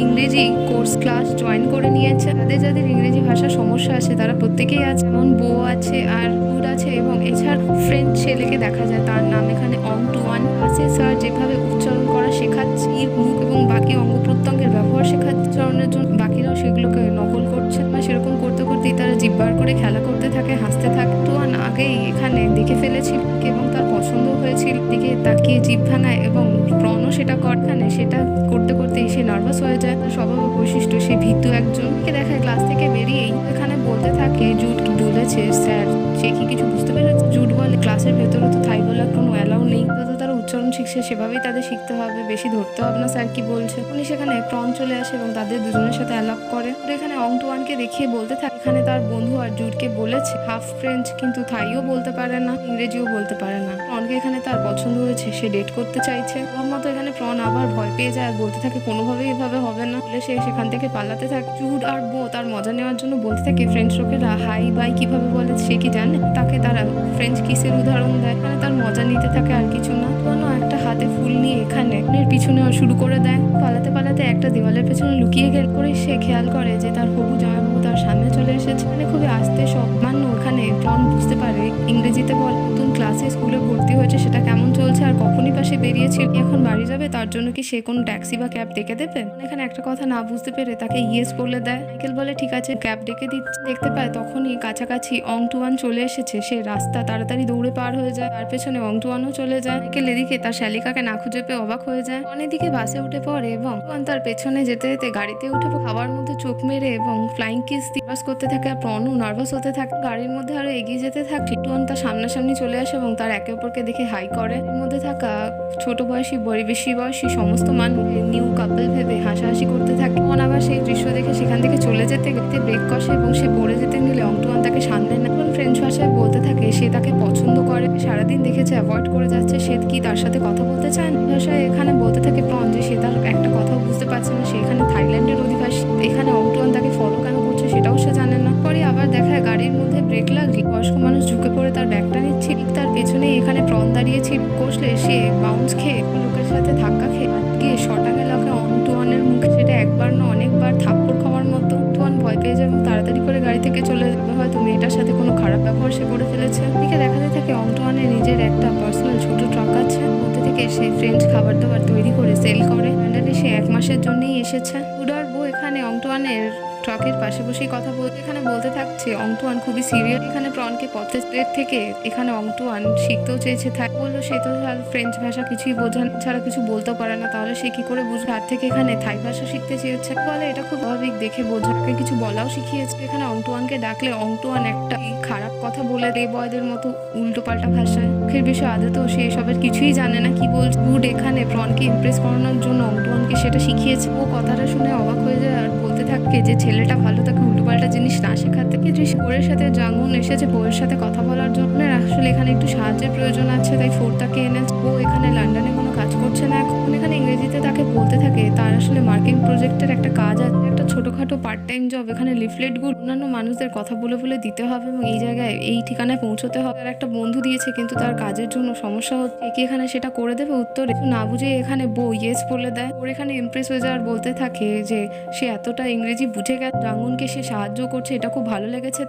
ইংরেজি কোর্স ক্লাস জয়েন করে নিয়েছে। যাদের ইংরেজি ভাষার সমস্যা আছে তারা প্রত্যেকেই আছে, যেমন বউ আছে আর জুড আছে, এবং এছাড়া ফ্রেঞ্চ ছেলেকে দেখা যায়, তার নাম এখানে অং টুয়ান আছে। স্যার যেভাবে উচ্চারণ করা শেখাচ্ছে, মুখ এবং বাকি অঙ্গ প্রত্যঙ্গের ব্যবহার শেখাচ্ছে উচ্চারণের জন্য, বাকিরাও সেগুলোকে নকল করছে। সেরকম করতে করতেই তারা জিব্বার করে খেলা করতে থাকে, হাসতে থাকে। টুয়ান আগেই এখানে দেখে ফেলেছিল এবং তার পছন্দ হয়েছিল, দিকে তাকিয়ে জিভ ভাঙায় এবং প্রণও সেটা করখানে সেটা করতে করতেই সে নার্ভাস হয়ে যায়। তার স্বভাব বৈশিষ্ট্য সে ভীতু একজনকে দেখায়। ক্লাস থেকে বেরিয়েই এখানে বলতে থাকে জুড কি বলেছে স্যার, সে কি কিছু বুঝতে পেরেছে? জুড বলে ক্লাসের ভেতরে তো থাই বলার কোনো অ্যালাউ নেই, তো তারা উচ্চারণ শিখছে সেভাবেই তাদের শিখতে হবে, বেশি ধরতে হবে না স্যার কি বলছে। উনি সেখানে প্রন চলে আসে এবং তাদের দুজনের সাথে অ্যালাপ করে। এখানে অং টুয়ানকে দেখিয়ে বলতে থাকে এখানে তার বন্ধু আর জুডকে বলেছে হাফ ফ্রেঞ্চ কিন্তু থাইও বলতে পারে না, ইংরেজিও বলতে পারে না। প্রনকে এখানে তার পছন্দ হয়েছে, সে ডেট করতে চাইছে। মতো এখানে প্রন আবার ভয় পেয়ে যায় আর বলতে থাকে কোনোভাবেই এভাবে হবে না, বলে সে সেখান থেকে পালাতে থাকে। জুড আর বো তার মজা নেওয়ার জন্য বলতে থাকে ফ্রেঞ্চ লোকেরা হাই বাই কিভাবে বলে সে কি জানে, তাকে তারা ফ্রেঞ্চ কিসের উদাহরণ দেয়। এখানে তার মজা নিতে থাকে আর কিছু না। কোনো একটা হাতে ফুল নিয়ে এখানে পিছনে শুরু করে দেয়। পালাতে পালাতে একটা দেওয়ালের পেছনে লুকিয়ে গেল করে সে খেয়াল করে যে তার হবু জামাইবাবু তার সামনে চলে এসেছে। মানে খুবই আস্তে সম্মান্য এখানে প্রন বুঝতে পারে ইংরেজিতে বল নতুন ক্লাসে স্কুলে ভর্তি হয়েছে, সেটা কেমন চলছে আর কখনই পাশে বেরিয়েছিল, এখন বাড়ি যাবে, তার জন্য কি সে কোনো ট্যাক্সি বা ক্যাব ডেকে দেবে। এখানে একটা কথা না বুঝতে পেরে তাকে ইয়েস বলে দেয়। মাইকেল বলে ঠিক আছে ক্যাব ডেকে দিচ্ছে। দেখতে পায় তখনই কাছাকাছি অং টুয়ান চলে এসেছে। সে রাস্তা তাড়াতাড়ি দৌড়ে পার হয়ে যায়, তার পেছনে অং টুয়ানও চলে যায়। মাইকেল এদিকে তার শালিকাকে না খুঁজে পেয়ে অবাক হয়ে যায়। অনেকদিকে বাসে উঠে পড়ে এবং তার পেছনে যেতে যেতে গাড়িতে উঠে খাবার মধ্যে চোখ মেরে এবং ফ্লাইং কিস নার্ভাস করতে থাকে আর প্রনও নার্ভাস হতে থাকে। গাড়ির মধ্যে আরো এগিয়ে যেতে থাকে। টুয়ান তার সামনাসামনি চলে আসে এবং তার একে অপরকে দেখে হাই করে। এর মধ্যে থাকা ছোট বয়সী বেশি বয়সী সমস্ত মানুষ নিউ কাপল ভেবে হাসাহাসি করতে থাকে। টুয়ান আবার সেই দৃশ্য দেখে সেখান থেকে চলে যেতে ব্রেক কষে এবং সে পড়ে যেতে নিলে অং টুয়ান তাকে সামনে না। ফ্রেঞ্চ ভাষায় বলতে থাকে সে তাকে পছন্দ করে, সারাদিন দেখেছে অ্যাভয়েড করে যাচ্ছে, সে কি তার সাথে কথা বলতে চায় না। ভাষায় এখানে বলতে থাকে প্রন যে সে তার একটা কথাও বুঝতে পারছে না, সে এখানে থাইল্যান্ডের অধিবাসী, এখানে অংটুয়ান তাকে ফলো কেন করছে সেটাও সে জানে না। পরে আবার দেখায় গাড়ির মধ্যে ব্রেক লাগলে বয়স্ক মানুষ ঝুঁকে পড়ে তার ব্যাগটা নিচ্ছে, ঠিক তার পেছনেই এখানে প্রন দাঁড়িয়েছে। কষলে সে বাউন্স খেয়ে লোকের সাথে ধাক্কা খেয়ে গিয়ে শটানে লাগে অংটুয়ানের মুখে। সেটা একবার না অনেকবার থাপ্পড় খাওয়ার মতো। অংটুয়ান ভয় পেয়ে যায় এবং তাড়াতাড়ি করে গাড়ি থেকে চলে যাবে, হয়তো মেয়েটার সাথে কোনো খারাপ ব্যবহার সে করে ফেলেছে। এদিকে দেখাতে থাকে অংটুয়ানের নিজের একটা পার্সোনাল ছোট ট্রাক আছে, মধ্যে থেকে সে ফ্রেঞ্চ খাবার দাবার তৈরি করে সেল করে। লন্ডনে সে 1 মাসের জন্যই এসেছে। উডার বউ এখানে অংটুয়ানের ট্রাকের পাশে বসেই কথা বলতে এখানে বলতে থাকছে অংটুয়ান খুবই সিরিয়াস। এখানে প্রনকে পথের থেকে এখানে অংটুয়ান শিখতেও চেয়েছে, বললো সে তো ফ্রেঞ্চ ভাষা কিছুই বোঝান ছাড়া কিছু বলতেও পারে না, তাহলে সে কি করে বুঝবে। তার থেকে এখানে থাই ভাষা শিখতে চেয়েছে, বলে এটা খুব স্বাভাবিক দেখে বোঝাকে কিছু বলাও শিখিয়েছে। এখানে অংটুয়ানকে ডাকলে অংটুয়ান একটা খারাপ কথা বলে রে বয়দের মতো উল্টো পাল্টা ভাষায়। মুখের বিষয় আদতেও সে এসবের কিছুই জানে না কি বলছে। উড এখানে প্রনকে ইমপ্রেস করানোর জন্য অংটুয়ানকে সেটা শিখিয়েছে। ও কথাটা শুনে অবাক হয়ে যায় আর বলতে থাকে যে ছেলেটা ভালো, তাকে উল্টোপাল্টা জিনিস না শেখাতে। বউয়ের সাথে জাঙ্গুন এসেছে বউয়ের সাথে কথা বলার জন্য, আসলে এখানে একটু সাহায্যের প্রয়োজন আছে, তাই ফোরটাকে এনেছে। ও এখানে লন্ডনে কোনো কাজ করছে না এখন। এখানে ইংরেজিতে তাকে বলতে থাকে তার আসলে মার্কেটিং প্রজেক্টের একটা কাজ আছে, একটা ছোটখাটো পার্ট টাইম জব। এখানে লিফলেটগুলো অন্যান্য মানুষদের কথা বলে বলে দিতে হবে এবং এই জায়গায় এই ঠিকানায় পৌঁছতে হবে। তার একটা বন্ধু দিয়েছে কিন্তু তার কাজের জন্য সমস্যা হচ্ছে, কি এখানে সেটা করে দেবে। উত্তরে না বুঝে এখানে বউ ইয়েস বলে দেয়। ওর এখানে ইমপ্রেস হয়ে যায় আর বলতে থাকে যে সে এতটা ইংরেজি বুঝে গেছে, জাঙ্গুনকে সে সাহায্য করছে, এটা খুব ভালো লেগেছে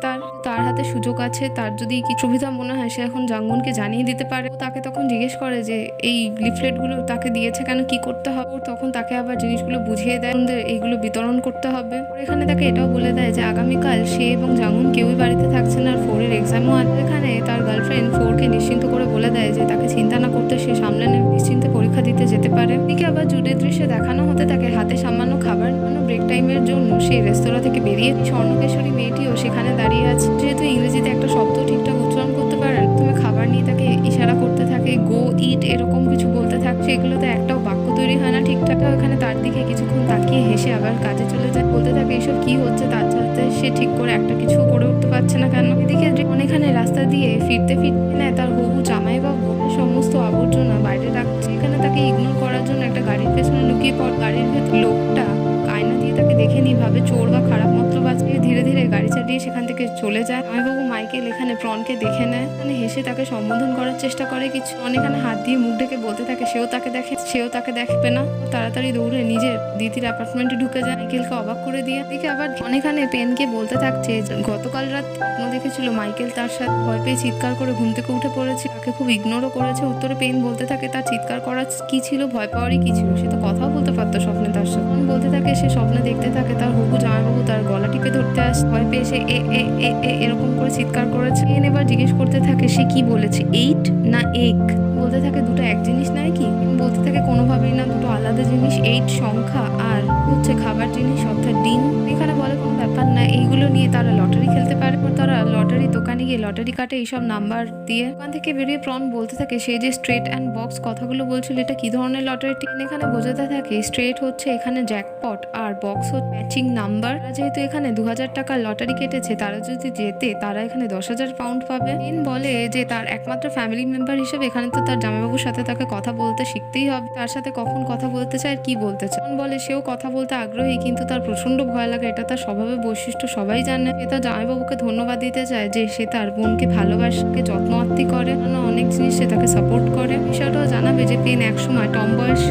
তার হাতে সুযোগ আছে, তার যদি কি সুবিধা মনে হয় সে এখন জাঙ্গুনকে জানিয়ে দিতে পারে। তাকে তখন জিজ্ঞেস করে যে এই লিফলেটগুলো তাকে দিয়েছে কেন, কি করতে হবে। তখন তাকে আবার জিনিসগুলো বুঝিয়ে দেয়, এইগুলো বিতরণ করতে হবে। এখানে তাকে এটাও বলে দেয় যে আগামীকাল সে এবং জাঙ্গুন কেউই বাড়িতে থাকছে না আর 4-এর এক্সামও আছে। এখানে তার গার্লফ্রেন্ড 4-কে নিশ্চিন্ত করে বলে দেয় যে তাকে চিন্তা না করতে, সে সামলে নেবে, নিশ্চিন্তে পরীক্ষা দিতে যেতে পারে। এদিকে আবার জুডের দৃশ্যে দেখানো হতে থাকে হাতে সামান্য খাবার ব্রেক টাইমের জন্য সে রেস্তোরাঁ থেকে বেরিয়ে স্বর্ণকেশরী মেয়েটিও সেখানে দাঁড়িয়ে আছে। যেহেতু ইংরেজিতে একটা শব্দ ঠিকঠাক উচ্চারণ করতে পারেন, তুমি খাবার নিয়ে তাকে ইশারা করতে থাকে, গো ইট এরকম কিছু বলতে থাকে, সেগুলোতে একটাও বাক্য তৈরি হয় না ঠিকঠাক। এখানে তার দিকে কিছুক্ষণ তাকিয়ে হেসে আবার কাজে চলে যায়, বলতে থাকে এসব কি হচ্ছে, তার সাথে সে ঠিক করে একটা কিছু করে উঠতে পারছে না কেন। এদিকে অনেকখানে রাস্তা দিয়ে ফিরতে নেয় তার হবু জামাইবাবু সমস্ত আবর্জনা বাইরে রাখছে। এখানে তাকে ইগনোর করার জন্য একটা গাড়ির পেছনে লুকিয়ে পড়। গাড়ির ভেতর লোকটা আয়না দিয়ে তাকে দেখে নি ভাবে চোর বা খারাপ মতলব আছে। ধীরে ধীরে গাড়ি চালিয়ে সেখান থেকে চলে যায়। জামাইবাবু মাইকেল এখানে প্রনকে দেখে নেয়, মানে হেসে তাকে সম্বোধন করার চেষ্টা করে কিছু। অনেকখানে হাত দিয়ে মুখ ঢেকে বলতে থাকে সেও তাকে দেখবে না। তাড়াতাড়ি দৌড়ে নিজের দিদির অ্যাপার্টমেন্টে ঢুকে যায়, মাইকেলকে অবাক করে দিয়ে। দেখে আবার অনেকখানে পেনকে বলতে থাকছে গতকাল রাত স্বপ্ন দেখেছিল মাইকেল তার সাথে, ভয় পেয়ে চিৎকার করে ঘুম থেকে উঠে পড়েছে, তাকে খুব ইগনোরও করেছে। উত্তরে পেন বলতে থাকে তার চিৎকার করার কি ছিল, ভয় পাওয়ারই কি ছিল, সে তো কথাও বলতে পারতো স্বপ্নে তার সাথে। বলতে থাকে সে স্বপ্নে দেখতে থাকে তার হবু জামাইবাবু তার গলা টিপে ধরতে আসে, ভয় পেয়ে সে এরকম করে চিৎকার করেছে। এবার জিজ্ঞেস করতে থাকে সে কি বলেছে, 8 না এগ। বলতে থাকে দুটো এক জিনিস নয় কি। বলতে থাকে কোনোভাবেই না, দুটো আলাদা জিনিস। 8 সংখ্যা আর হচ্ছে খাবার জিনিস অর্থাৎ ডিম। এখানে বলে কোনো ব্যাপার না, এইগুলো নিয়ে তারা লটারি খেলতে পারে। তারা লটারি দোকানে গিয়ে লটারি কাটে এইসব নাম্বার দিয়ে। ওখান থেকে বেরিয়ে প্রন বলতে থাকে সে যে স্ট্রেট অ্যান্ড বক্স কথাগুলো বলছিল এটা কি ধরনের লটারি টিকেট। এখানে বোঝাতে থাকে স্ট্রেট হচ্ছে এখানে জ্যাকপট আর বক্স হচ্ছে ম্যাচিং নাম্বার। যেহেতু এখানে 2000 টাকার লটারি কেটেছে, তারা যদি জেতে তারা এখানে 10,000 পাউন্ড পাবে। পেন বলে যে তার একমাত্র ফ্যামিলি মেম্বার হিসেবে এখানে তো তার জামাইবাবুর সাথে তাকে কথা বলতে শিখতেই হবে, তার সাথে কখন কথা বলতে চায় আর কি বলতে চায়। বলে সেও কথা বলতে আগ্রহী কিন্তু তার প্রচন্ড ভয় লাগে, এটা তার স্বভাবের বৈশিষ্ট্য, সবাই জানে। সে তার জামাইবাবুকে ধন্যবাদ দিতে চায় যে সে তার বোনকে ভালোবাসে, যত্ন আত্তি করে, অনেক জিনিস সে তাকে সাপোর্ট করে। বিষয়টাও জানাবে যে পেন একসময় টম বয়স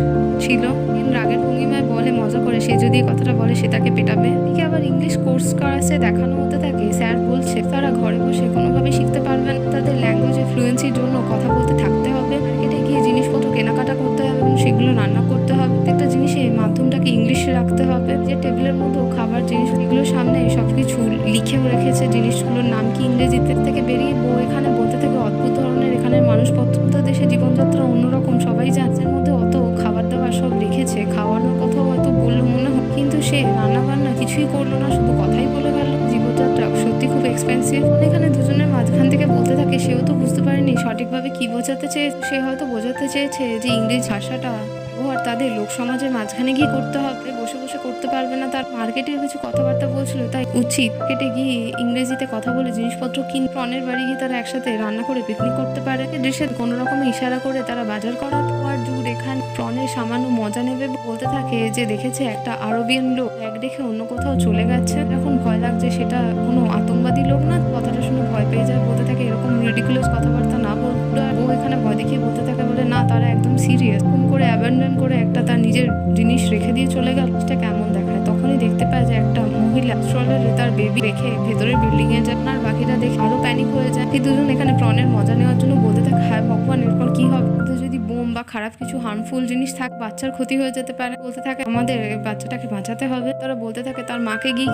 ছিল। পেন রাগের ভঙ্গিমায় বলে মজা করে সে যদি এই কথাটা বলে সে তাকে পেটাবে। এদিকে আবার ইংলিশ কোর্স ক্লাসে দেখানো হতে থাকে স্যার বলছে তারা ঘরে বসে কোনোভাবে শিখতে পারবেন, তাদের ল্যাঙ্গুয়েজে ফ্লুয়েন্সির জন্য কথা বলতে থাকতে হবে, মার্কেটে গিয়ে জিনিসপত্র কেনাকাটা করতে হবে এবং সেগুলো রান্না করতে হবে। প্রত্যেকটা জিনিসের মাধ্যমটাকে ইংলিশে রাখতে হবে। যে টেবিলের মধ্যেও খাবার জিনিস এগুলোর সামনে সবকিছু লিখেও রেখেছে, জিনিসগুলোর নাম কি ইংরেজিতে। থেকে বেরিয়ে বউ এখানে বলতে থাকে অদ্ভুত ধরনের এখানে মানুষপত্র, দেশে জীবনযাত্রা অন্যরকম, সবাই যাচ্ছের মধ্যে অত খাবার দাবার সব রেখেছে, খাওয়ানোর কথাও হয়তো বললো মনে হয়, কিন্তু সে রান্না বান্না কিছুই করলো না, শুধু কথাই বলে গেল। জীবনযাত্রা সত্যি খুব এক্সপেন্সিভ। এখানে দুজনের মাঝখান থেকে বলতে থাকে সেও তো বুঝতে পারেনি সঠিকভাবে কি বোঝাতে চেয়েছে, সে হয়তো বোঝাতে চেয়েছে যে ইংরেজি ভাষাটা ব্যবহার তাদের লোক সমাজের মাঝখানে গিয়ে করতে হবে, বসে বসে করতে করতে পারবে না, তার মার্কেটের কিছু কথাবার্তা বলছিল, তাই উচিত মার্কেটে গিয়ে ইংরেজিতে কথা বলে জিনিসপত্র কিনে প্রনের বাড়ি গিয়ে তারা একসাথে রান্না করে পিকনিক করতে পারে। দৃশ্যে কোনো রকম ইশারা করে তারা বাজার করাতো। আর জুড এখানে প্রনের সামান্য মজা নেবে বলতে থাকে যে দেখেছে একটা আরবিয়ান লোক ব্যাগ রেখে অন্য কোথাও চলে গেছে, এখন ভয় লাগছে সেটা কোনো আতঙ্কবাদী লোক না। কথাটা শুনে ভয় পেয়ে যায়, বলতে থাকে এরকম রিডিকুলাস কথাবার্তা না বলতে। আর ও এখানে ভয় দেখিয়ে বলতে থাকে বলে না তারা একদম সিরিয়াস, ফোন করে অ্যাবান্ডন করে একটা তার নিজের জিনিস রেখে দিয়ে চলে গেল। সেটা কেমন দেখায়, তখনই দেখতে পায় যে একটা মহিলা স্ট্রলারে তার বেবি রেখে ভেতরের বিল্ডিং এ যায়। আর বাকিরা দেখে আরো প্যানিক হয়ে যায়। এই দুজন এখানে প্রনের মজা নেওয়ার জন্য বলতে থাকে হায় ভগবান এরপর কি হবে, যদি বোম বা খারাপ কিছু হার্মফুল জিনিস থাকে বাচ্চার ক্ষতি হয়ে যেতে পারে। বলতে থাকে আমাদের বাচ্চাটাকে বাঁচাতে হবে। তারা বলতে থাকে তার মাকে গিয়ে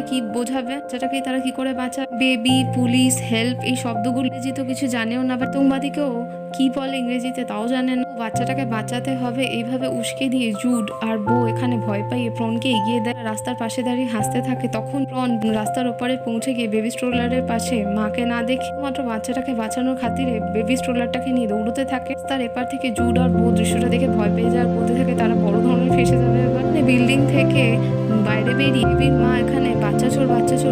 কি বোঝাবে, বাচ্চাটাকে তারা কি করে বাঁচাবে। বেবি, পুলিশ, হেল্প এই শব্দগুলো ইংরেজি তো কিছু জানেও না, বা আতঙ্কবাদীকেও কি বলে ইংরেজিতে তাও জানে না। বাচ্চাটাকে বাঁচাতে হবে এইভাবে উস্কে দিয়ে জুড আর বউ এখানে ভয় পাইয়ে প্রনকে এগিয়ে দেয়। রাস্তার পাশে দাঁড়িয়ে হাসতে থাকে। তখন প্রন রাস্তার ওপারে পৌঁছে গিয়ে বেবি স্ট্রোলারের পাশে মাকে না দেখে মাত্র বাচ্চাটাকে বাঁচানোর খাতিরে বেবি স্ট্রোলারটাকে নিয়ে দৌড়তে থাকে। তার এপার থেকে জুড আর বউ দৃশ্যটা দেখে ভয় পেয়ে যায়, বলতে থাকে তারা বড় ধরনের ফেসে যাবে। এবার বিল্ডিং থেকে বাইরে বেরিয়ে বেবির মা এখানে বাচ্চা চোর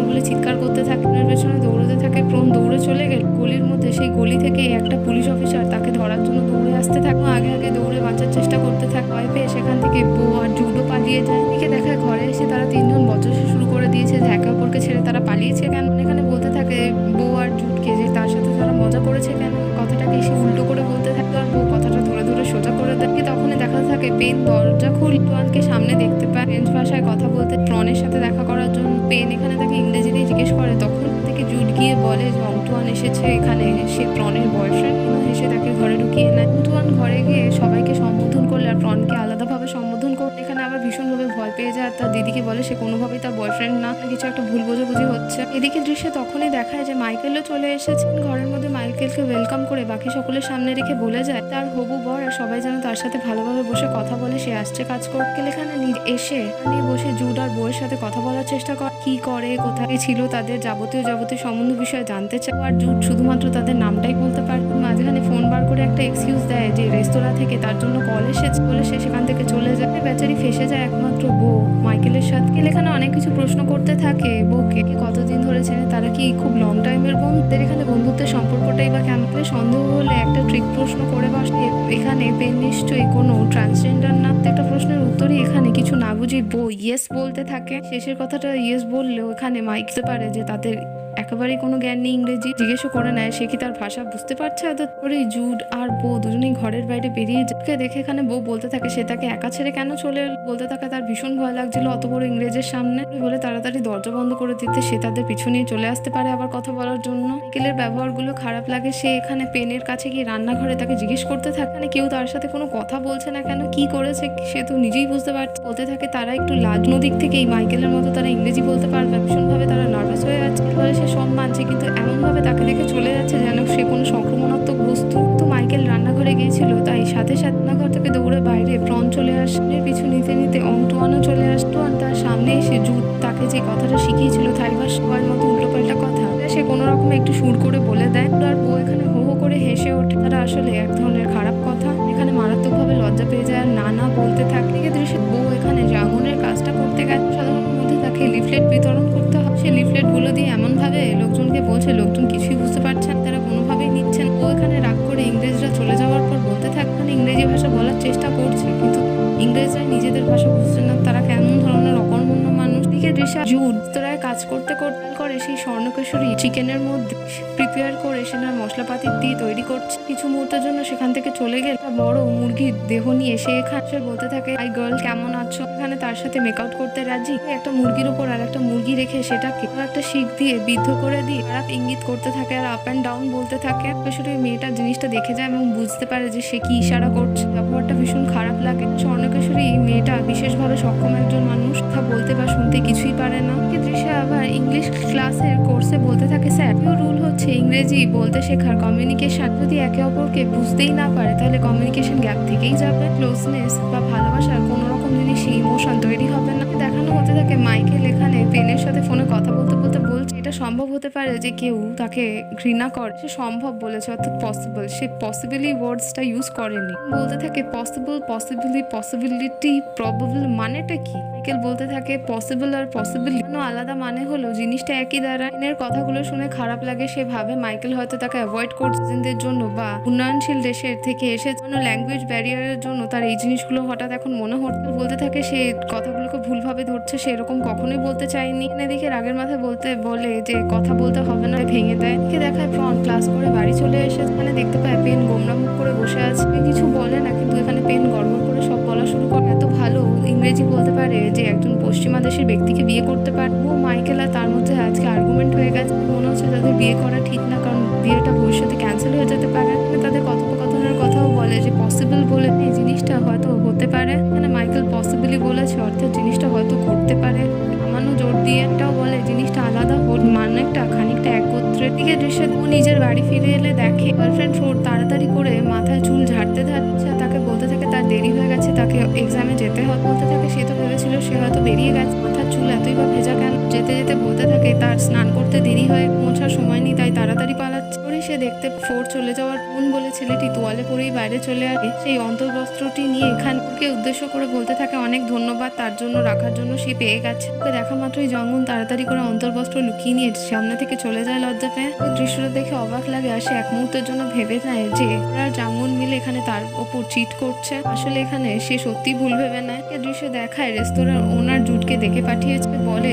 বলে চিৎকার করতে থাকে, পেছনে দৌড়তে থাকে। প্রন দৌড়ে চলে গেল গলির মধ্যে, সেই গলি থেকে একটা পুলিশ অফিসার তাকে ধরার জন্য দৌড়ে আসতে থাকে। আগে দৌড়ে বাঁচার চেষ্টা করতে থাকে, ভয় পেয়ে সেখান থেকে বউ আর জুডও পালিয়ে যায়। এদিকে দেখায় ঘরে এসে তারা তিনজন বচসা শুরু করে দিয়েছে যে একে অপরকে ছেড়ে তারা পালিয়েছে কেন। এখানে বলতে থাকে বউ আর জুডকে যে তার সাথে তারা মজা করেছে কেন, কথাটাকে এসে উল্টো করে বলতে থাকে। আর বউ কথাটা ধরে সোজা করে দেয়। তখনই দেখা থাকে পেন দরজা খুলে টুয়ানকে সামনে দেখতে পায়, ফ্রেঞ্চ ভাষায় কথা বলতে প্রনের সাথে দেখা করার জন্য। পেন এখানে তাকে ইংরেজিতে জিজ্ঞেস করে, তখন থেকে জুড গিয়ে বলে যে অংটুয়ান এসেছে এখানে, সে প্রনের বয়ফ্রেন্ড। এসে তাকে ঘরে ঢুকিয়ে নেয়। অংটুয়ান ঘরে গিয়ে সবাইকে সম্বোধন করলে আর প্রনকে আলাদাভাবে সম্বোধন করলে এখানে আবার ভীষণভাবে ভয় পেয়ে যায়। আর তার দিদিকে বলে সে কোনোভাবেই তার বয়ফ্রেন্ড না, কিছু একটা ভুল বোঝাবুঝি হচ্ছে। এদিকে দৃশ্যে তখনই দেখায় যে মাইকেলও চলে এসেছে। ঘরের মধ্যে মাইকেলকে ওয়েলকাম করে বাকি সকলের সামনে রেখে বলে যায় তার হবু বর আর সবাই যেন তার সাথে ভালোভাবে বসে কথা বলে, সে আসছে কাজ করতে। এখানে এসে নিয়ে বসে জুড আর বউয়ের সাথে কথা বলার চেষ্টা করে, কি করে কোথায় ছিল তাদের যাবতীয় সম্বন্ধ বিষয়ে জানতে চায়। আর জুড শুধুমাত্র তাদের নামটাই বলতে পারে। মাঝখানে ফোন বার করে একটা এক্সকিউজ দেয় যে রেস্তোরাঁ থেকে তার জন্য কল এসেছে বলে সে সেখান থেকে চলে যায়। বেচারি ফেসে যায় একমাত্র বউ মাইকেলের সাথে। এখানে অনেক কিছু প্রশ্ন করতে থাকে বউকে, কতদিন ধরে চেনে, তারা কি খুব লং টাইমের বন্ধুদের, এখানে বন্ধুত্বের সম্পর্কটাই বা কেমন। সন্দেহ হলে একটা ট্রিক প্রশ্ন করে বসে এখানে পেন নিশ্চয়ই কোনো ট্রান্সজেন্ডার না। একটা প্রশ্নের উত্তরই এখানে কিছু না বুঝি বউ ইয়েস বলতে থাকে। শেষের কথাটা ইয়েস বললেও এখানে মাইকতে পারে যে তাদের একেবারেই কোনো জ্ঞান নেই ইংরেজি। জিজ্ঞেসও করে নেয় সে কি তার ভাষা বুঝতে পারছে। করে জুড আর বউ দুজনেই ঘরের বাইরে বেরিয়ে যায়। দেখে এখানে বউ বলতে থাকে সে তাকে একা ছেড়ে কেন চলে এলো। বলতে থাকে তার ভীষণ ভয় লাগছিল অত বড় ইংরেজের সামনে, বলে তাড়াতাড়ি দরজা বন্ধ করে দিতে সে তাদের পিছু নিয়ে চলে আসতে পারে আবার কথা বলার জন্য। মাইকেলের ব্যবহারগুলো খারাপ লাগে। সে এখানে পেনের কাছে গিয়ে রান্নাঘরে তাকে জিজ্ঞেস করতে থাকে মানে কেউ তার সাথে কোনো কথা বলছে না কেন, কি করেছে সে তো নিজেই বুঝতে পারছে। বলতে থাকে তারা একটু লাজনো দিক থেকেই মাইকেলের মতো তারা ইংরেজি বলতে পারবে। ভীষণভাবে তারা নার্ভাস হয়ে যাচ্ছে। সে সব মানছে কিন্তু এমনভাবে তাকে দেখে চলে যাচ্ছে যেন সে কোনো সংক্রমণাত্মক বস্তু। তো মাইকেল রান্নাঘরে গিয়েছিল তাই সাথে রান্নাঘর থেকে দৌড়ে বাইরে প্রন চলে আসে। পিছু নিতে নিতে অংটুয়ানও চলে আসতো। আর তার সামনে এসে জুড তাকে যে কথাটা শিখিয়েছিল থাইবার সবার মতো উল্টোপাল্টা কথা সে কোনো রকমে একটু সুর করে বলে দেয়। আর বউ এখানে হো হো করে হেসে ওঠে। তারা আসলে এক ধরনের খারাপ কথা। এখানে মারাত্মকভাবে লজ্জা পেয়ে যায় আর না বলতে থাকে। দৃশ্যে বউ এখানে জাগনের কাজটা করতে গেছে। সাধারণ মধ্যে তাকে লিফলেট বিতরণ করতে হয়। সে লিফলেটগুলো দিয়ে এমনভাবে লোকজনকে বলছে লোকজন কিছুই বুঝতে পারছেন, তারা কোনোভাবেই নিচ্ছেন। ও এখানে রাগ করে ইংরেজরা চলে যাওয়ার পর বলতে থাকে ইংরেজি ভাষা বলার চেষ্টা করছে কিন্তু ইংরেজরা নিজেদের ভাষা বুঝছে না, তারা কেমন ধরনের অকর্মণ্য মানুষ। দিকে দৃশ্যা জুড তোরায় কাজ করতে করে সেই স্বর্ণকেশরী চিকেনের মধ্যে প্রিপেয়ার করে সেটা মশলাপাতি দিয়ে তৈরি করছে। কিছু মুহূর্তের জন্য সেখান থেকে চলে গেলে বড় মুরগির দেহ নিয়ে সে এখানে বলতে থাকে আই গার্ল কেমন আছো। এখানে তার সাথে মেকআউট করতে রাজি। একটা মুরগির উপর আর একটা মুরগি রেখে সেটাকে একটা শিক দিয়ে বিদ্ধ করে দিয়ে খারাপ ইঙ্গিত করতে থাকে আর আপ অ্যান্ড ডাউন বলতে থাকে। শুধু মেয়েটা জিনিসটা দেখে যায় এবং বুঝতে পারে যে সে কি ইশারা করছে। ব্যবহারটা ভীষণ খারাপ লাগে। স্বর্ণকেশরী মেয়েটা বিশেষভাবে সক্ষম একজন মানুষ, কথা বলতে বা শুনতে কিছুই পারে না। দৃশ্যে আবার ইংলিশ ক্লাসের কোর্সে বলতে থাকে স্যার রুল হচ্ছে ইংরেজি বলতে শেখার কমিউনিকেশন যদি একে অপরকে বুঝতেই না পারে তাহলে কমিউনিকেশন গ্যাপ থেকেই যাবে। ক্লোজনেস বা ভালোবাসার কোনো রকম জিনিসই ইমোশন তৈরি হবে না। দেখানো হতে থাকে মাইকেল এখানে পেনের সাথে ফোনে কথা বলতে বলতে বলছে এটা সম্ভব হতে পারে যে কেউ তাকে ঘৃণা করে, সে সম্ভব বলেছে অর্থাৎ পসিবল, সে পসিবলি ওয়ার্ডসটা ইউজ করেনি। বলতে থাকে পসিবল, পসিবলি, পসিবিলিটি, প্রবাবল মানেটা কি? মাইকেল বলতে থাকে পসিবল আর পসিবলি আলাদা মানে হলো জিনিসটা একই দ্বারা। পেনের কথাগুলো শুনে খারাপ লাগে, সে ভাবে মাইকেল হয়তো তাকে অ্যাভয়েড করছে জন্য বা উন্নয়নশীল দেশের থেকে এসে কোনো ল্যাঙ্গুয়েজ ব্যারিয়ারের জন্য তার এই জিনিসগুলো হঠাৎ এখন মনে হচ্ছে। বলতে থাকে সে কথাগুলোকে ভুলভাবে ধরছে, সে এরকম কখনোই বলতে চায়নি। এদিকে রাগের মাথায় বলে যে কথা বলতে হবে না, ভেঙে দেয়। দেখায় প্রন ক্লাস করে বাড়ি চলে এসে এখানে দেখতে পায় পেন গোমরা মুখ করে বসে আছে, কিছু বলে না, কিন্তু এখানে পেন গড়বড় করে সব বলা শুরু করে। এত ভালো ইংরেজি বলতে পারে যে একজন পশ্চিমা দেশের ব্যক্তিকে বিয়ে করতে পারে। ও মাইকেল আর তার মধ্যে আজকে আর্গুমেন্ট হয়ে গেছে, মনে হচ্ছে তাদের বিয়ে করা ঠিক না, কারণ বিয়েটা ভবিষ্যতে ক্যান্সেল হয়ে যেতে পারে। তাদের কথোপকথনের কথাও বলে যে পসিবল বলে এই জিনিসটা হয়তো হতে পারে, মানে মাইকেল পসিবলি বলেছে অর্থাৎ জিনিসটা হয়তো ঘটতে পারে। আমানও জোর দিয়ে একটাও বলে জিনিসটা আলাদা মানেটা খানিকটা একত্রে। দিকে দৃশ্যে ও নিজের বাড়ি ফিরে এলে দেখে গার্লফ্রেন্ড ফোর তাড়াতাড়ি করে মাথায় চুল ঝাড়তে থাকছে, তাকে বলতে থাকে তার দেরি হয়ে গেছে, তাকে এক্সামে যেতে হবে। বলতে থাকে সে তো ভেবেছিল সে হয়তো বেরিয়ে গেছে, মাথার চুল এতই বা ভেজা কেন? যেতে যেতে বলতে থাকে তার স্নান করতে দেরি হয়ে পৌঁছার সময় নেই, তাই তাড়াতাড়ি পালাচ্ছে। সে দেখতে ফোর চলে যাওয়ার কোন বলে ছেলেটি তোয়ালে পরেই বাইরে চলে আসে। সেই অন্তর্বস্ত্রটি নিয়ে এখানকে উদ্দেশ্য করে বলতে থাকে অনেক ধন্যবাদ তার জন্য রাখার জন্য, সে পেয়ে গেছে। ওকে দেখা মাত্রই জঙ্গন তাড়াতাড়ি করে অন্তর্বস্ত্র লুকিয়ে নিয়ে সামনে থেকে চলে যায় লজ্জা পেয়ে। ওই দৃশ্যটা দেখে অবাক লাগে আর সে এক মুহূর্তের জন্য ভেবে নেয় যে আর জাঙ্গন মিলে এখানে তার ওপর চিট করছে। আসলে এখানে সে সত্যি ভুল ভেবে নেয়। এই দৃশ্য দেখায় রেস্তোরাঁর ওনার জুটকে দেখে পাঠিয়েছে, বলে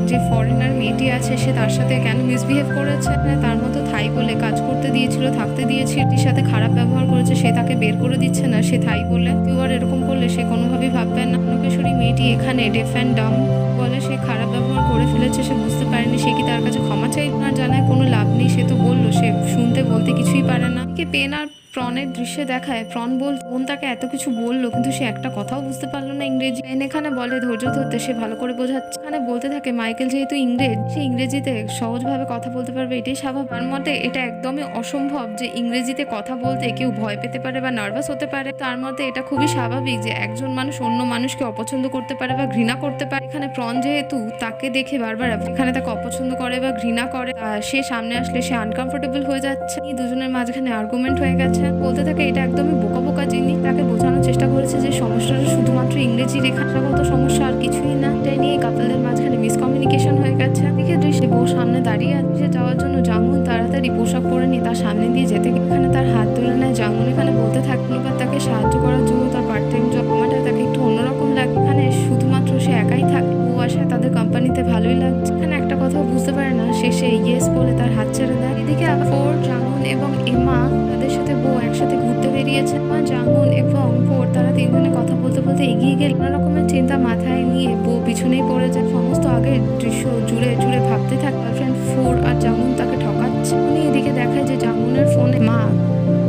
যে ফরেনার মেয়েটি আছে সে তার সাথে কেন মিসবিহেভ করেছে, তার মতো থাই বলে কাজ করতে দিয়েছিল, থাকতে দিয়েছিল, এটির সাথে খারাপ ব্যবহার করেছে, সে তাকে বের করে দিচ্ছে না, সে থাই বলে। কেউ আর এরকম করলে সে কোনোভাবেই ভাববে না লোকেশ্বরী মেয়েটি এখানে ডেফ অ্যান্ড ডাম বলে সে খারাপ ব্যবহার করে ফেলেছে, সে বুঝতে পারেনি, সে কি তার কাছে ক্ষমা চাই না? জানায় কোনো লাভ নেই, সে তো বললো সে শুনতে বলতে কিছুই পারে না। পেন আর প্রনের দৃশ্যে দেখায় প্রন বোন তাকে এত কিছু বললো কিন্তু সে একটা কথাও বুঝতে পারলো না ইংরেজি। পেন এখানে বলে ধৈর্য ধরতে, সে ভালো করে বোঝাচ্ছে। এখানে বলতে থাকে মাইকেল যেহেতু ইংরেজ, সে ইংরেজিতে সহজভাবে কথা বলতে পারবে, এটাই স্বাভাবিক। তার মতে এটা একদমই অসম্ভব যে ইংরেজিতে কথা বলতে কেউ ভয় পেতে পারে বা নার্ভাস হতে পারে। তার মতে এটা খুবই স্বাভাবিক যে একজন মানুষ অন্য মানুষকে অপছন্দ করতে পারে বা ঘৃণা করতে পারে। এখানে প্রন যেহেতু তাকে দেখে বারবার এখানে তাকে অপছন্দ করে বা ঘৃণা করে, সে সামনে আসলে সে আনকমফোর্টেবল হয়ে যাচ্ছে। এই দুজনের মাঝখানে আর্গুমেন্ট হয়ে গেছে। বলতে থাকে এটা একদমই বোকা বোকা জিনিস, তাকে বোঝানোর চেষ্টা করেছে যে সমস্যাটা শুধুমাত্র ইংরেজি রেখাগত সমস্যা আর কিছুই না। এটাই নিয়ে কাপলদের মাঝখানে মিসকমিউনিকেশন হয়ে গেছে। দেখে দৃশ্যে বউ সামনে দাঁড়িয়ে আছে, যাওয়ার জন্য জাঙ্গুন তাড়াতাড়ি পোশাক পরে নিয়ে তার সামনে দিয়ে যেতে এখানে তার হাত তুলে নেয়। জাঙ্গুন এখানে বলতে থাকে ধন্যবাদ তাকে সাহায্য করার জন্য, তার পার্ট টাইম জব আমাটা তাকে একটু অন্যরকম লাগে, এখানে শুধুমাত্র সে একাই থাকে, বউ আসে তাদের কোম্পানিতে ভালোই লাগছে। এখানে একটা কথাও বুঝতে পারে না, শেষে ইয়েস বলে তার হাত ছেড়ে দেয়। এদিকে ফোর, জাঙ্গুন এবং এমা তাদের সাথে বউ একসাথে ঘুরতে বেরিয়েছে। মা, জাঙ্গুন এবং ফোর তারা তিনজনে কথা বলতে বলতে এগিয়ে গেলে নানা রকমের চিন্তা মাথায় নিয়ে বউ পিছনেই পড়ে যায়। সমস্ত আগের দৃশ্য জুড়ে জুড়ে ভাবতে থাকে গার্লফ্রেন্ড ফোর আর জাঙ্গুন তাকে ঠকাচ্ছে। উনি এদিকে দেখায় যে জাঙ্গুনের ফোনে মা